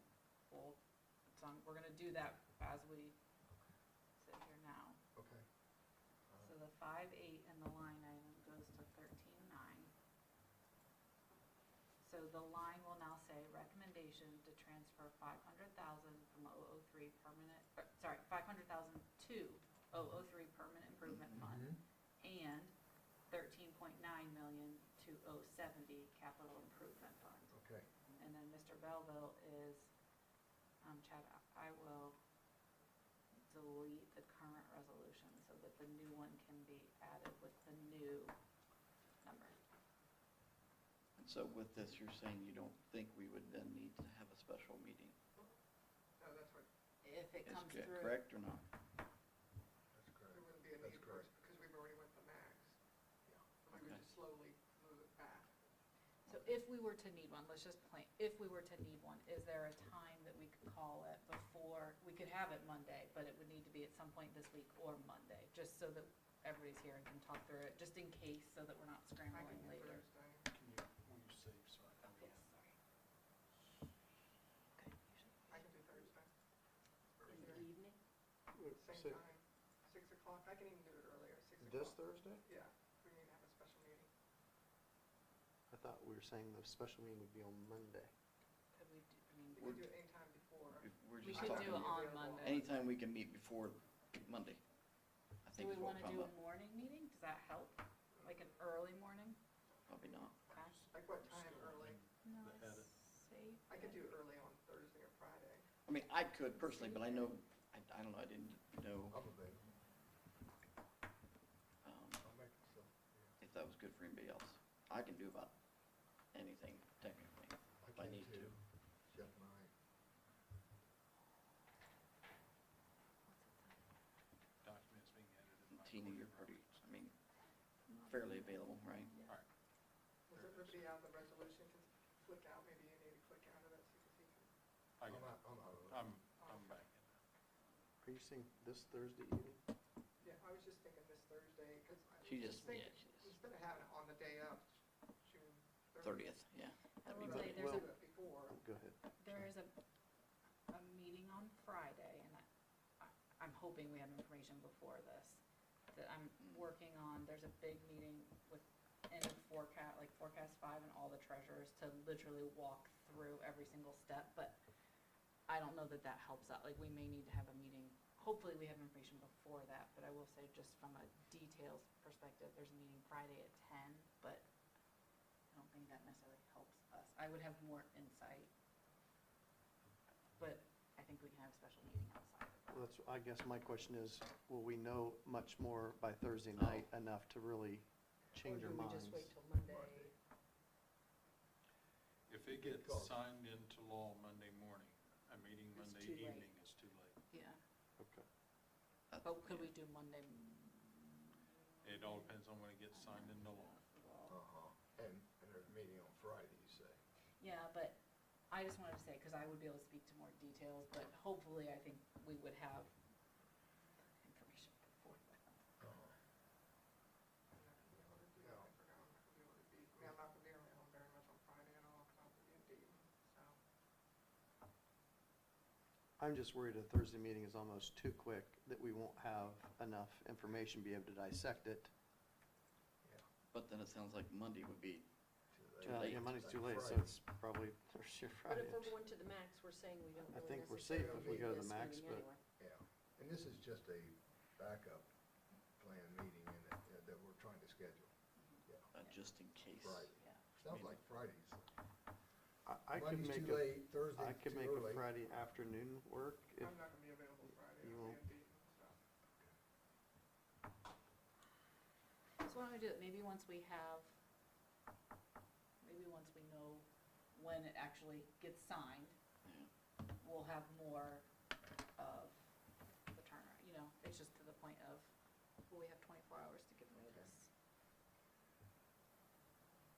Speaker 2: we're gonna do that as we sit here now.
Speaker 1: okay.
Speaker 2: So the 5.8 in the line item goes to 13.9. So the line will now say recommendation to transfer 500,000 from 003 permanent, 500,000 to 003 permanent improvement fund and 13.9 million to 070 capital improvement fund.
Speaker 1: Okay,
Speaker 2: And then Mr. Belleville is, Chad, I will delete the current resolution so that the new one can be added with the new number.
Speaker 6: And so with this, you're saying you don't think we would then need to have a special meeting?
Speaker 7: No, that's what,
Speaker 2: If it
Speaker 6: Is
Speaker 2: comes
Speaker 6: that
Speaker 2: through.
Speaker 6: correct or not?
Speaker 1: that's correct.
Speaker 7: there wouldn't be a
Speaker 1: That's
Speaker 7: need for it,
Speaker 1: correct.
Speaker 7: because we've already went the max.
Speaker 1: Yeah.
Speaker 7: We would
Speaker 6: Okay.
Speaker 7: just slowly move it back.
Speaker 2: So if we were to need one, let's just plan, if we were to need one, is there a time that we could call it before, we could have it Monday, but it would need to be at some point this week or Monday, just so that everybody's here and can talk through it, just in case, so that we're not
Speaker 7: I
Speaker 2: scrambling
Speaker 7: can do
Speaker 2: later.
Speaker 7: Thursday.
Speaker 5: will you save so I can?
Speaker 2: Yes, sorry. Okay, usually.
Speaker 7: I can do Thursday.
Speaker 3: In the evening?
Speaker 7: Same time, 6 o'clock. I can even do it earlier, 6 o'clock.
Speaker 4: This Thursday?
Speaker 7: Yeah, we need to have a special meeting.
Speaker 4: I thought we were saying the special meeting would be on Monday.
Speaker 2: Could we do, I mean,
Speaker 7: We can do it anytime before.
Speaker 6: We're
Speaker 2: we
Speaker 6: just
Speaker 2: could
Speaker 6: talking,
Speaker 2: do it on
Speaker 7: available.
Speaker 2: Monday.
Speaker 6: anytime we can meet before Monday. I
Speaker 2: Do
Speaker 6: think
Speaker 2: we
Speaker 6: is what
Speaker 2: wanna
Speaker 6: we're
Speaker 2: do a
Speaker 6: talking about.
Speaker 2: morning meeting? Does that help? Like an early morning?
Speaker 6: Probably not.
Speaker 2: Okay.
Speaker 7: Like what time early?
Speaker 2: No,
Speaker 5: The edit.
Speaker 2: safe.
Speaker 7: I could do early on Thursday or Friday.
Speaker 6: I mean, I could personally, but I know, I don't know, I didn't know
Speaker 1: I'm available. I'll make it so, yeah.
Speaker 6: if that was good for anybody else. I can do about anything technically,
Speaker 1: I
Speaker 6: if I
Speaker 1: can
Speaker 6: need to.
Speaker 1: too. Jeff and I.
Speaker 5: Documents being edited. by
Speaker 6: Tina,
Speaker 5: Courtney
Speaker 6: you're pretty,
Speaker 5: Roberts.
Speaker 6: I mean, fairly available, right?
Speaker 5: All right.
Speaker 7: Was everybody out of the resolution? Can flick out, maybe you need to click out of it so you can see.
Speaker 5: I
Speaker 1: I'm
Speaker 5: got it.
Speaker 1: out, I'm out of it.
Speaker 5: I'm back in it.
Speaker 4: Are you saying this Thursday evening?
Speaker 7: Yeah, I was just thinking this Thursday, because I was
Speaker 6: She
Speaker 7: just
Speaker 6: just,
Speaker 7: thinking,
Speaker 6: yeah, she just,
Speaker 7: instead of having it on the day of, June
Speaker 6: 30th, yeah.
Speaker 2: I
Speaker 6: That'd be
Speaker 2: will
Speaker 6: better.
Speaker 2: say there's
Speaker 7: Do
Speaker 2: a,
Speaker 7: it before.
Speaker 4: Go ahead.
Speaker 2: there is a meeting on Friday, and I'm hoping we have information before this, that I'm working on. There's a big meeting with, in forecast, like Forecast 5 and all the treasurers to literally walk through every single step, but I don't know that that helps out. Like, we may need to have a meeting. Hopefully, we have information before that, but I will say, just from a details perspective, there's a meeting Friday at 10, but I don't think that necessarily helps us. I would have more insight, but I think we can have a special meeting outside of that.
Speaker 4: Well, that's, I guess my question is, will we know much more by Thursday
Speaker 6: Oh.
Speaker 4: night enough to really change our
Speaker 3: Or do we
Speaker 4: minds?
Speaker 3: just wait till Monday?
Speaker 5: If it gets
Speaker 1: Because-
Speaker 5: signed into law Monday morning, a meeting
Speaker 3: It's
Speaker 5: Monday
Speaker 3: too late.
Speaker 5: evening is too late.
Speaker 2: Yeah,
Speaker 4: Okay.
Speaker 6: That's-
Speaker 2: but could
Speaker 6: yeah.
Speaker 2: we do Monday?
Speaker 5: It all depends on when it gets signed into law.
Speaker 1: Uh-huh. And there's a meeting on Friday, you say?
Speaker 2: Yeah, but I just wanted to say, because I would be able to speak to more details, but hopefully I think we would have information before that.
Speaker 1: Uh-huh.
Speaker 7: I'm not gonna be able to do that. I forgot I'm not gonna be able to be, I mean, I'm not gonna be around very much on Friday at all, because I'll be in Dayton, so.
Speaker 4: I'm just worried a Thursday meeting is almost too quick, that we won't have enough information, be able to dissect it.
Speaker 1: Yeah,
Speaker 6: But then it sounds like Monday would be
Speaker 1: too
Speaker 6: late.
Speaker 4: Yeah, Monday's too late, so
Speaker 1: Friday.
Speaker 4: it's probably Thursday, or
Speaker 3: But
Speaker 4: Friday.
Speaker 3: if we're going to the max, we're saying we don't
Speaker 4: I
Speaker 3: really
Speaker 4: think we're safe
Speaker 3: necessarily
Speaker 1: if we
Speaker 3: need
Speaker 1: go
Speaker 4: to the
Speaker 3: this
Speaker 4: max,
Speaker 3: meeting
Speaker 4: but-
Speaker 3: anyway.
Speaker 1: Yeah, and this is just a backup plan meeting and that we're trying to schedule. Yeah,
Speaker 6: Just in case.
Speaker 1: Friday.
Speaker 2: Yeah.
Speaker 1: Sounds like Fridays.
Speaker 4: I could
Speaker 1: Monday's
Speaker 4: make
Speaker 1: too
Speaker 4: a,
Speaker 1: late, Thursday
Speaker 4: I could
Speaker 1: too
Speaker 4: make a
Speaker 1: early.
Speaker 4: Friday afternoon work if,
Speaker 7: I'm not gonna be available Friday,
Speaker 4: you
Speaker 7: I'll
Speaker 4: won't.
Speaker 7: be in Dayton, so.
Speaker 2: So why don't we do it, maybe once we know when it actually gets signed,
Speaker 6: Yeah.
Speaker 2: we'll have more of the turnaround, you know, it's just to the point of, well, we have 24 hours to give notice.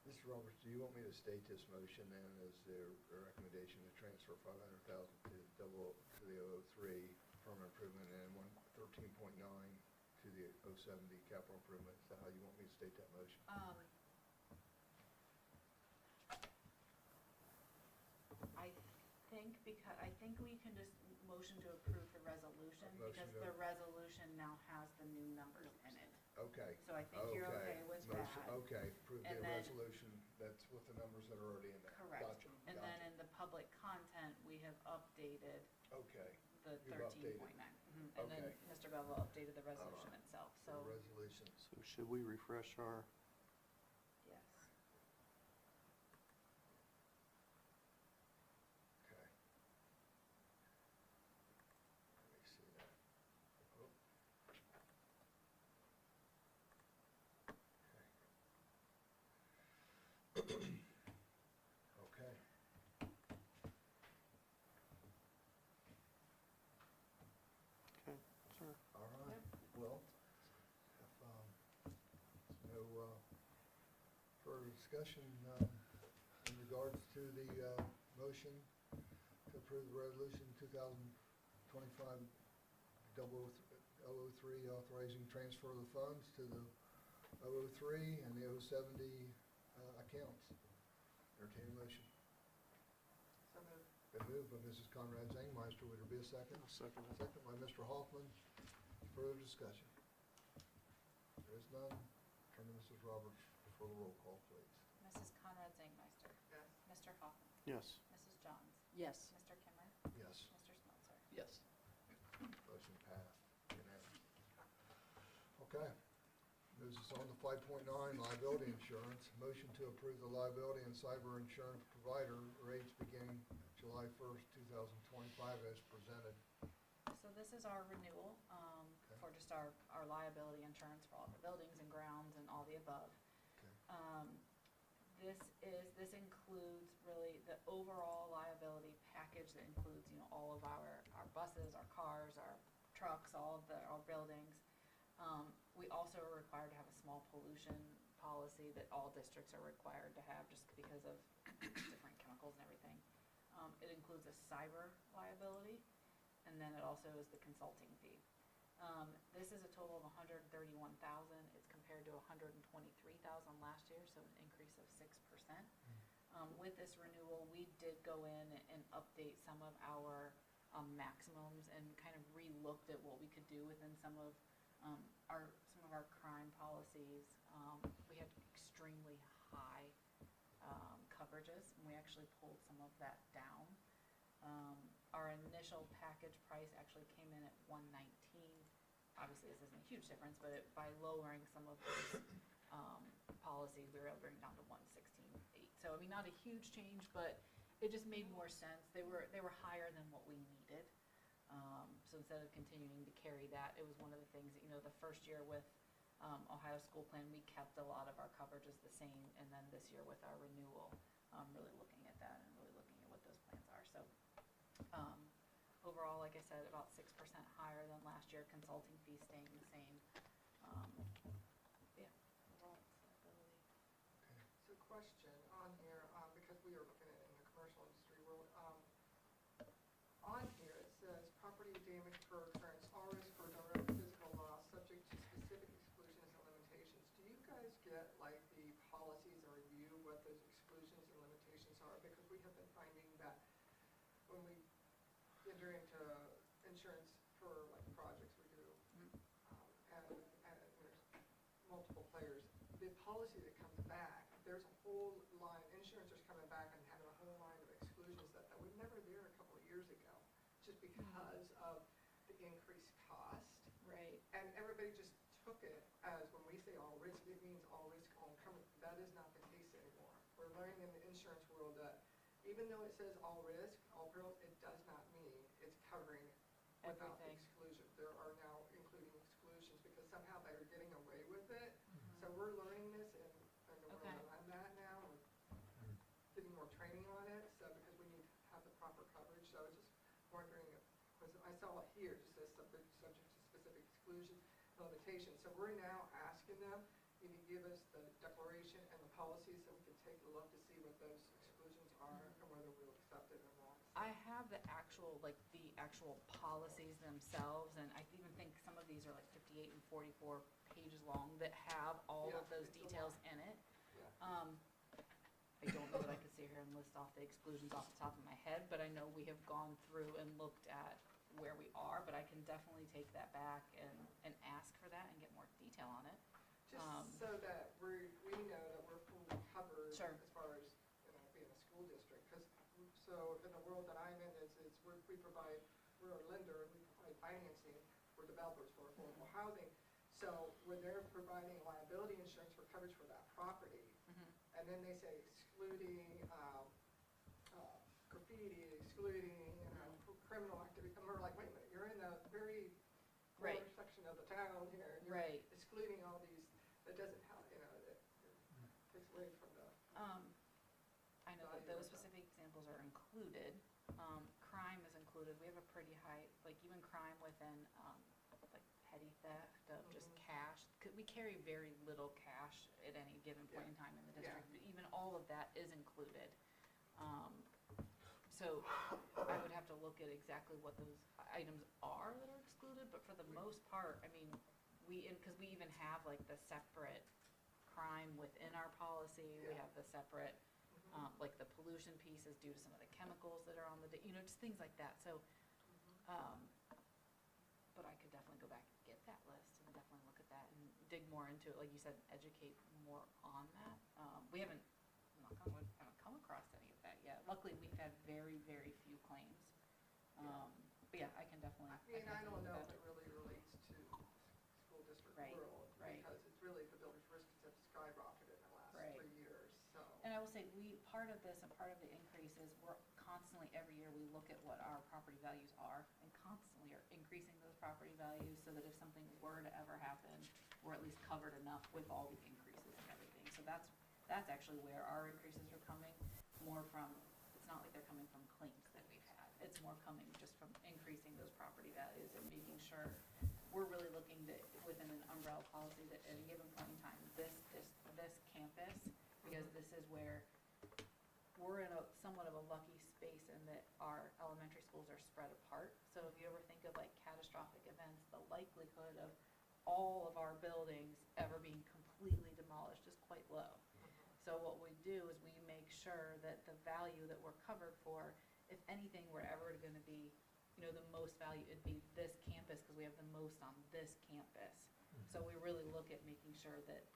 Speaker 1: Mr. Roberts, do you want me to state this motion then as their recommendation to transfer 500,000 to the 003 permanent improvement and 113.9 to the 070 capital improvement? Is that how you want me to state that motion?
Speaker 2: I think we can just motion to approve the resolution,
Speaker 1: Motion
Speaker 2: because
Speaker 1: to-
Speaker 2: the resolution now has the new numbers in it.
Speaker 1: Okay.
Speaker 2: So I think you're okay with
Speaker 1: Motion-
Speaker 2: that.
Speaker 1: Okay, approve the
Speaker 2: And then-
Speaker 1: resolution, that's with the numbers that are already in there.
Speaker 2: Correct.
Speaker 1: Gotcha,
Speaker 2: And then
Speaker 1: gotcha.
Speaker 2: in the public content, we have updated
Speaker 1: Okay,
Speaker 2: the
Speaker 1: You've updated.
Speaker 2: 13.9. And then
Speaker 1: Okay.
Speaker 2: Mr. Bevel updated the resolution
Speaker 1: right.
Speaker 2: itself,
Speaker 1: so
Speaker 2: so,
Speaker 1: the resolutions.
Speaker 4: so should we refresh our,
Speaker 2: yes.
Speaker 1: Okay. Let me see that. Oh. Okay. Okay.
Speaker 4: okay, sure.
Speaker 1: All right, well, if, no, further discussion, in regards to the, motion to approve the resolution 2025 003 authorizing transfer of the funds to the 003 and the 070, accounts. Entertain a motion.
Speaker 7: So moved.
Speaker 1: Been moved by Mrs. Conrad Zangmeister, would there be a second?
Speaker 4: I'll second it.
Speaker 1: Second by Mr. Hoffman. Further discussion? There is none. Turn to Mrs. Roberts for the roll call, please.
Speaker 2: Mrs. Conrad Zangmeister.
Speaker 7: Yes.
Speaker 2: Mr. Hoffman.
Speaker 4: Yes,
Speaker 2: Mrs. Johns.
Speaker 3: Yes,
Speaker 2: Mr. Kimmer.
Speaker 1: Yes,
Speaker 2: Mr. Smeltzer.
Speaker 6: Yes.
Speaker 1: motion passed. Unanimous. Okay. Moves us on to 5.9, liability insurance. Motion to approve the liability and cyber insurance provider rates beginning July 1st, 2025 as presented.
Speaker 2: So this is our renewal,
Speaker 1: Okay.
Speaker 2: for just our liability insurance for all the buildings and grounds and all the above.
Speaker 1: Okay.
Speaker 2: This includes really the overall liability package that includes, you know, all of our buses, our cars, our trucks, all of our buildings. We also are required to have a small pollution policy that all districts are required to have just because of different chemicals and everything. It includes a cyber liability, and then it also is the consulting fee. This is a total of $131,000. It's compared to $123,000 last year, so an increase of 6%. With this renewal, we did go in and update some of our maximums and kind of re-looked at what we could do within some of our crime policies. We had extremely high coverages, and we actually pulled some of that down. Our initial package price actually came in at $119. Obviously, this isn't a huge difference, but by lowering some of those policies, we were able to bring it down to $116.8. So, I mean, not a huge change, but it just made more sense. They were higher than what we needed. So instead of continuing to carry that, it was one of the things that, you know, the first year with Ohio School Plan, we kept a lot of our coverages the same, and then this year with our renewal, really looking at that and really looking at what those plans are. So overall, like I said, about 6% higher than last year, consulting fees staying the same. Yeah, overall it's liability.
Speaker 7: So question on here, because we are looking at it in the commercial industry world, on here it says property damage per occurrence, all risk for direct physical loss, subject to specific exclusions and limitations. Do you guys get like the policies or review what those exclusions and limitations are? Because we have been finding that when we enter into insurance for like projects we do, and there's multiple players, the policy that comes back, there's a whole line, and just because of the increased cost.
Speaker 2: Right.
Speaker 7: And everybody just took it as, when we say all risk, it means all risk, all covered. That is not the case anymore. We're learning in the insurance world that even though it says all risk, all perils, it does not mean it's covering without
Speaker 2: Everything.
Speaker 7: exclusion. There are now including exclusions because somehow they're getting away with it. So we're learning this in the world
Speaker 2: Okay.
Speaker 7: that I'm at now. We're getting more training on it, so because we need to have the proper coverage. So I was just wondering, because I saw it here, just says subject to specific exclusion limitations. So we're now asking them, you need to give us the declaration and the policy so we can take a look to see what those exclusions are and whether we'll accept it or not.
Speaker 2: I have the actual policies themselves, and I even think some of these are like 58 and 44 pages long that have all of
Speaker 7: Yeah,
Speaker 2: those
Speaker 7: it's a
Speaker 2: details
Speaker 7: lot.
Speaker 2: in it.
Speaker 7: Yeah.
Speaker 2: I don't know that I could sit here and list off the exclusions off the top of my head, but I know we have gone through and looked at where we are, but I can definitely take that back and ask for that and get more detail on it.
Speaker 7: Just so that we know that we're fully covered
Speaker 2: Sure.
Speaker 7: as far as, being a school district. Because, so in the world that I'm in, we're a lender, and we provide financing for developers for affordable housing. So when they're providing liability insurance for coverage for that property,
Speaker 2: Mhm.
Speaker 7: and then they say excluding graffiti, excluding criminal activity, and we're like, wait a minute, you're in a very poor
Speaker 2: Right.
Speaker 7: section of the town here. and you're
Speaker 2: Right.
Speaker 7: excluding all these, that doesn't help, it takes away from the,
Speaker 2: I know that those specific examples are included. Crime is included. We have a pretty high, like even crime within, like petty theft of just
Speaker 7: Mhm.
Speaker 2: cash. We carry very little cash at any given point in time in the
Speaker 7: Yeah.
Speaker 2: district. Even all of that is included. So I would have to look at exactly what those items are that are excluded, but for the most part, I mean, because we even have like the separate crime within our policy. We
Speaker 7: Yeah.
Speaker 2: have the separate, like the pollution piece is due to some of the chemicals that are on just things like that. So, but I could definitely go back and get that list and definitely look at that and dig more into it, like you said, educate more on that. We haven't, knock on wood, haven't come across any of that yet. Luckily, we've had very, very few claims. But yeah, I can definitely.
Speaker 7: I don't know if
Speaker 2: look
Speaker 7: it
Speaker 2: at
Speaker 7: really relates to school district
Speaker 2: Right,
Speaker 7: world.
Speaker 2: right.
Speaker 7: Because it's really, the builder's risks have skyrocketed in the last
Speaker 2: Right.
Speaker 7: 3 years, so.
Speaker 2: And I will say, part of this and part of the increase is we're constantly, every year, we look at what our property values are and constantly are increasing those property values so that if something were to ever happen, we're at least covered enough with all the increases and everything. So that's actually where our increases are coming, more from, it's not like they're coming from claims that we've had. It's more coming just from increasing those property values and making sure we're really looking to, within an umbrella policy, that at a given point in time, this campus, because this is where we're in somewhat of a lucky space in that our elementary schools are spread apart. So if you ever think of like catastrophic events, the likelihood of all of our buildings ever being completely demolished is quite low. So what we do is we make sure that the value that we're covered for, if anything were ever going to be, the most value, it'd be this campus because we have the most on this campus. So we really look at making sure that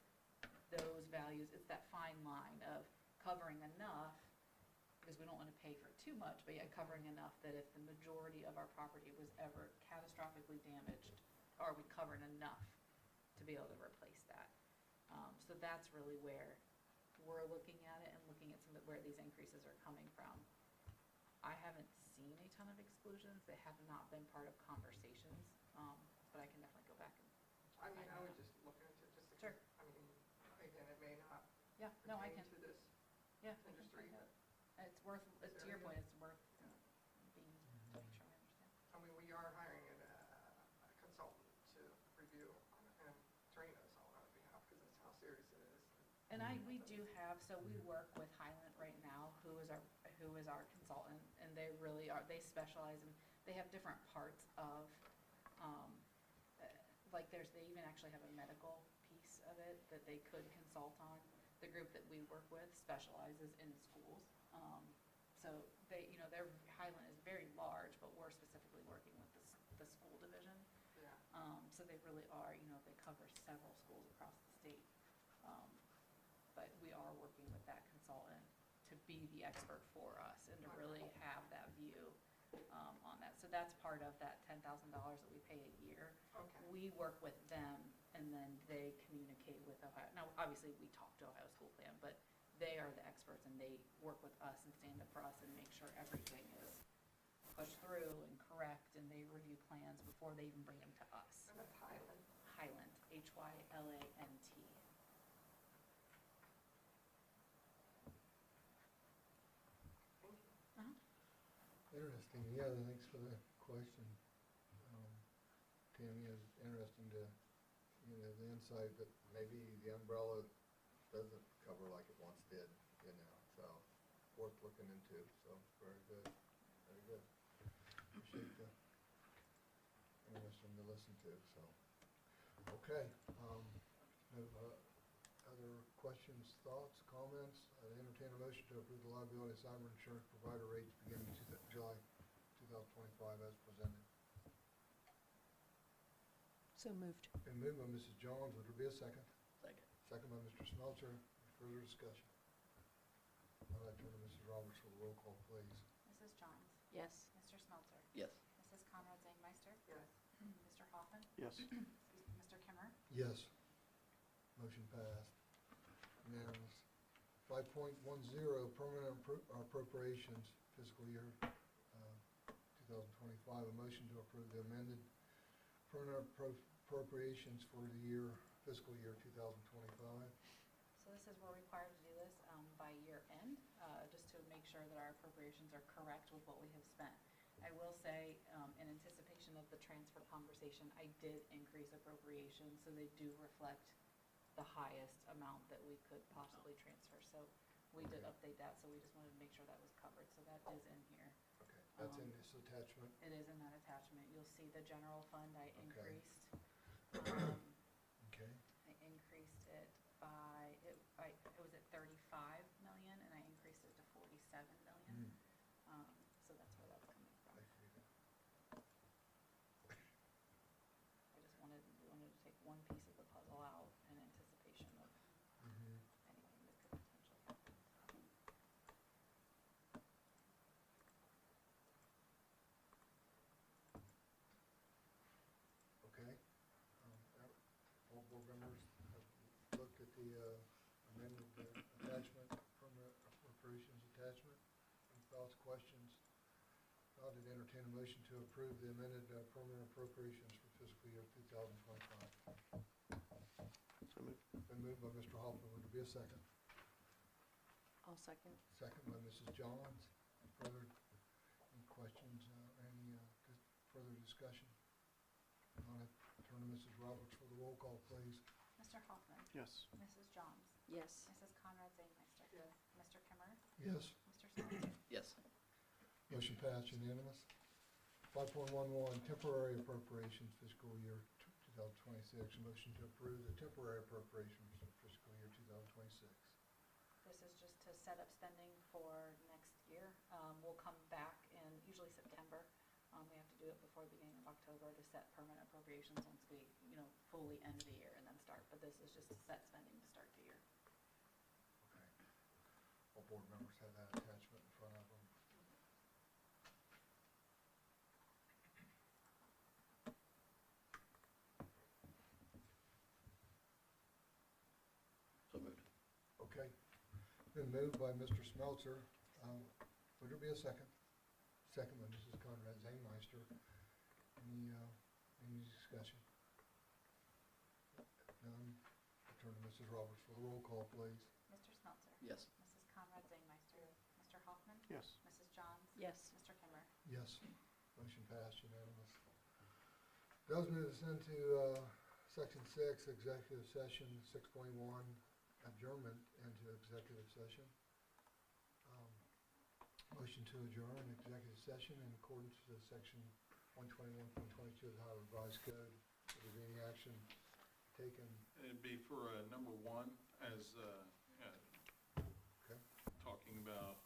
Speaker 2: those values, it's that fine line of covering enough, because we don't want to pay for too much, but yet covering enough that if the majority of our property was ever catastrophically damaged, are we covered enough to be able to replace that? So that's really where we're looking at it and looking at where these increases are coming from. I haven't seen a ton of exclusions. They have not been part of conversations, but I can definitely go back and,
Speaker 7: I would just look into it just to.
Speaker 2: Sure.
Speaker 7: Again, it may not
Speaker 2: yeah, no, I
Speaker 7: pertain
Speaker 2: can,
Speaker 7: to this
Speaker 2: yeah. I can
Speaker 7: industry,
Speaker 2: find
Speaker 7: but,
Speaker 2: out. It's worth, to your
Speaker 7: area.
Speaker 2: point, it's worth being, to make sure I understand.
Speaker 7: we are hiring a consultant to review and train us on our behalf, because that's how serious it is.
Speaker 2: And we do have, so we work with Highland right now, who is our consultant, and they really are, they specialize in, they have different parts of, like they even actually have a medical piece of it that they could consult on. The group that we work with specializes in schools. So Highland is very large, but we're specifically working with the school division.
Speaker 7: Yeah.
Speaker 2: So they really are, they cover several schools across the state. But we are working with that consultant to be the expert for us and to really have that view on that. So that's part of that $10,000 that we pay a year.
Speaker 7: Okay.
Speaker 2: We work with them, and then they communicate with Ohio. Now, obviously, we talk to Ohio School Plan, but they are the experts, and they work with us and stand up for us and make sure everything is pushed through and correct, and they review plans before they even bring them to us.
Speaker 7: And that's Highland.
Speaker 2: Hylant, Hylant.
Speaker 7: Thank you.
Speaker 1: Interesting, yeah, thanks for the question. Tammy, is interesting to, the insight that maybe the umbrella doesn't cover like it once did, so worth looking into, so very good, very good. Appreciate the interesting to listen to, so. Okay, no, other questions, thoughts, comments? I entertain a motion to approve the liability cyber insurance provider rates beginning July 2025 as presented.
Speaker 3: So moved.
Speaker 1: Been moved by Mrs. Johns, would there be a second?
Speaker 6: Second.
Speaker 1: Second by Mr. Smeltzer, further discussion. I'd like to turn to Mrs. Roberts for the roll call, please.
Speaker 2: Mrs. Johns.
Speaker 3: Yes.
Speaker 2: Mr. Smeltzer.
Speaker 6: Yes.
Speaker 2: Mrs. Conrad Zangmeister.
Speaker 7: Yes.
Speaker 2: Mr. Hoffman.
Speaker 4: Yes.
Speaker 2: Mr. Kimmer.
Speaker 1: Yes. Motion passed. Unanimous. 5.10, permanent appropriations, fiscal year 2025. A motion to approve the amended permanent appropriations for the fiscal year 2025.
Speaker 2: So this is, we're required to do this by year end, just to make sure that our appropriations are correct with what we have spent. I will say, in anticipation of the transfer conversation, I did increase appropriations, so they do reflect the highest amount that we could possibly transfer. So we did
Speaker 1: Okay.
Speaker 2: update that, so we just wanted to make sure that was covered, so that is in here.
Speaker 1: Okay, that's in this attachment.
Speaker 2: It is in that attachment. You'll see the general fund I
Speaker 1: Okay.
Speaker 2: increased.
Speaker 1: Okay,
Speaker 2: I increased it by, it was at 35 million, and I increased it to 47 million. So that's where that's coming from.
Speaker 1: I see that.
Speaker 2: I just wanted to take one piece of the puzzle out in anticipation of
Speaker 1: Mhm.
Speaker 2: anything that could potentially happen.
Speaker 1: Okay. All board members have looked at the amended attachment, permanent appropriations attachment. Any thoughts, questions? Not to entertain a motion to approve the amended permanent appropriations for fiscal year 2025.
Speaker 4: So moved.
Speaker 1: Been moved by Mr. Hoffman. Would there be a second?
Speaker 3: I'll second.
Speaker 1: Second by Mrs. Johns. Further, any questions, any further discussion? I'll turn to Mrs. Roberts for the roll call, please.
Speaker 2: Mr. Hoffman.
Speaker 4: Yes.
Speaker 2: Mrs. Johns.
Speaker 3: Yes.
Speaker 2: Mrs. Conrad Zangmeister.
Speaker 7: Yes.
Speaker 2: Mr. Kimmer.
Speaker 1: Yes.
Speaker 2: Mr. Smeltzer.
Speaker 6: Yes.
Speaker 1: Motion passed unanimous. 5.11, temporary appropriations fiscal year 2026. Motion to approve the temporary appropriations for fiscal year 2026.
Speaker 2: This is just to set up spending for next year. We'll come back in usually September. We have to do it before the beginning of October to set permanent appropriations once we, fully end the year and then start. But this is just to set spending to start the year.
Speaker 1: Okay. All board members have that attachment in front of them.
Speaker 6: So moved.
Speaker 1: Okay. Been moved by Mr. Smeltzer. Would there be a second? Second by Mrs. Conrad Zangmeister. Any discussion? None. I'll turn to Mrs. Roberts for the roll call, please.
Speaker 2: Mr. Smeltzer.
Speaker 6: Yes.
Speaker 2: Mrs. Conrad Zangmeister. Mr. Hoffman.
Speaker 4: Yes.
Speaker 2: Mrs. Johns.
Speaker 3: Yes.
Speaker 2: Mr. Kimmer.
Speaker 1: Yes. Motion passed unanimous. Does move us into section 6, executive session, 6.1, adjournment into executive session. Motion to adjourn executive session in accordance with section 121.22 of the Ohio Revised Code. Would there be any action taken?
Speaker 5: It'd be for number one, as
Speaker 1: Okay.
Speaker 5: talking about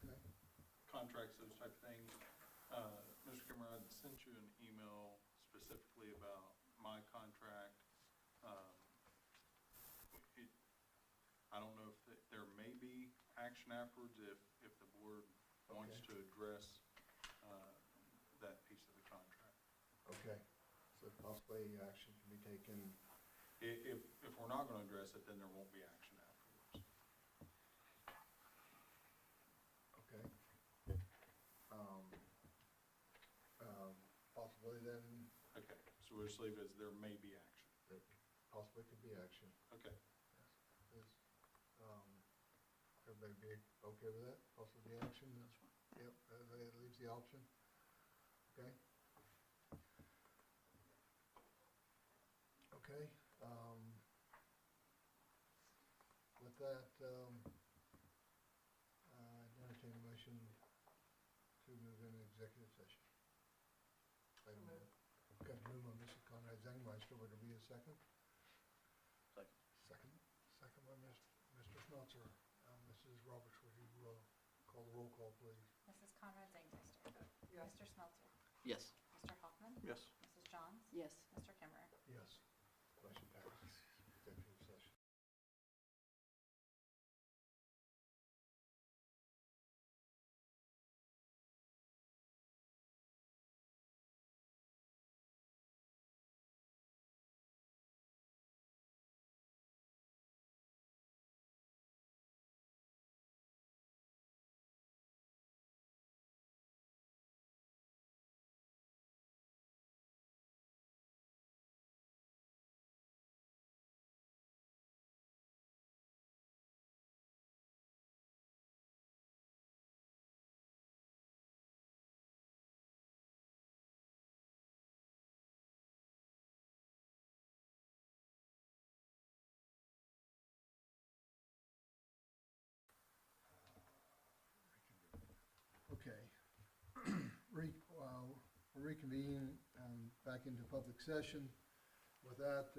Speaker 1: Okay.
Speaker 5: contracts, those type of things. Mr. Kimmer, I sent you an email specifically about my contract. I don't know if there may be action afterwards if the board wants
Speaker 1: Okay.
Speaker 5: to address that piece of the contract.
Speaker 1: Okay, so possibly action can be taken.
Speaker 5: If we're not gonna address it, then there won't be action afterwards.
Speaker 1: Okay. Possibly then,
Speaker 5: Okay, so we'll just leave it as there may be action.
Speaker 1: there possibly could be action.
Speaker 5: Okay.
Speaker 1: Yes. Everybody be okay with that? Possibly action?
Speaker 6: That's fine.
Speaker 1: Yep, it leaves the option. Okay. Okay, with that, entertain a motion to move into executive session. Item one. Okay, move on Mrs. Conrad Zangmeister, would there be a second?
Speaker 6: Second.
Speaker 1: Second by Mr. Smeltzer. Mrs. Roberts, would you, call the roll call, please?
Speaker 2: Mrs. Conrad Zangmeister.
Speaker 7: Yes.
Speaker 2: Mr. Smeltzer.
Speaker 6: Yes.
Speaker 2: Mr. Hoffman.
Speaker 4: Yes.
Speaker 2: Mrs. Johns.
Speaker 3: Yes.
Speaker 2: Mr. Kimmerer.
Speaker 1: Yes. Motion passes. Executive session. Okay. Reconvene back into public session. With that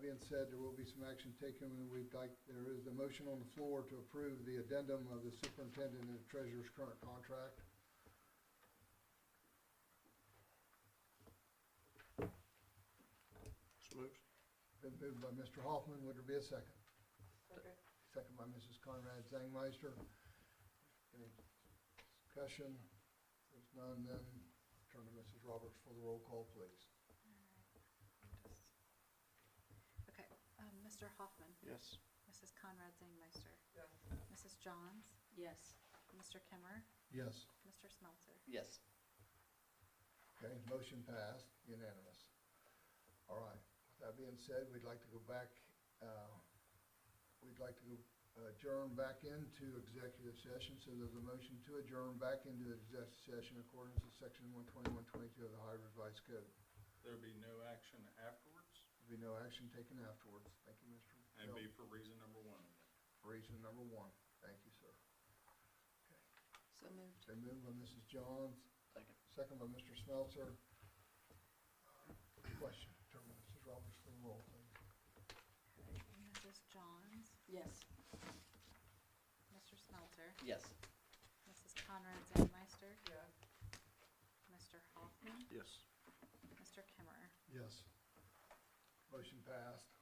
Speaker 1: being said, there will be some action taken. There is a motion on the floor to approve the addendum of the superintendent and the treasurer's current contract.
Speaker 4: So moved.
Speaker 1: Been moved by Mr. Hoffman. Would there be a second?
Speaker 7: Okay.
Speaker 1: Second by Mrs. Conrad Zangmeister. Any discussion? If there's none, then turn to Mrs. Roberts for the roll call, please.
Speaker 2: Okay, Mr. Hoffman.
Speaker 4: Yes.
Speaker 2: Mrs. Conrad Zangmeister.
Speaker 7: Yes.
Speaker 2: Mrs. Johns.
Speaker 3: Yes.
Speaker 2: Mr. Kimmerer.
Speaker 1: Yes.
Speaker 2: Mr. Smeltzer.
Speaker 6: Yes.
Speaker 1: Okay, motion passed, unanimous. All right, with that being said, we'd like to go back, adjourn back into executive session. So there's a motion to adjourn back into executive session according to section 121.22 of the Ohio Revised Code.
Speaker 5: There'll be no action afterwards,
Speaker 1: There'll be no action taken afterwards. Thank you, Mr.
Speaker 5: and
Speaker 1: Hill.
Speaker 5: be for reason number one.
Speaker 1: Reason number one. Thank you, sir. Okay.
Speaker 3: So moved.
Speaker 1: Been moved by Mrs. Johns,
Speaker 6: Second.
Speaker 1: second by Mr. Smeltzer. Question, turn to Mrs. Roberts for the roll, please.
Speaker 2: Mrs. Johns.
Speaker 3: Yes.
Speaker 2: Mr. Smeltzer.
Speaker 6: Yes.
Speaker 2: Mrs. Conrad Zangmeister.
Speaker 7: Yes.
Speaker 2: Mr. Hoffman.
Speaker 4: Yes.
Speaker 2: Mr. Kimmerer.
Speaker 1: Yes. Motion passed.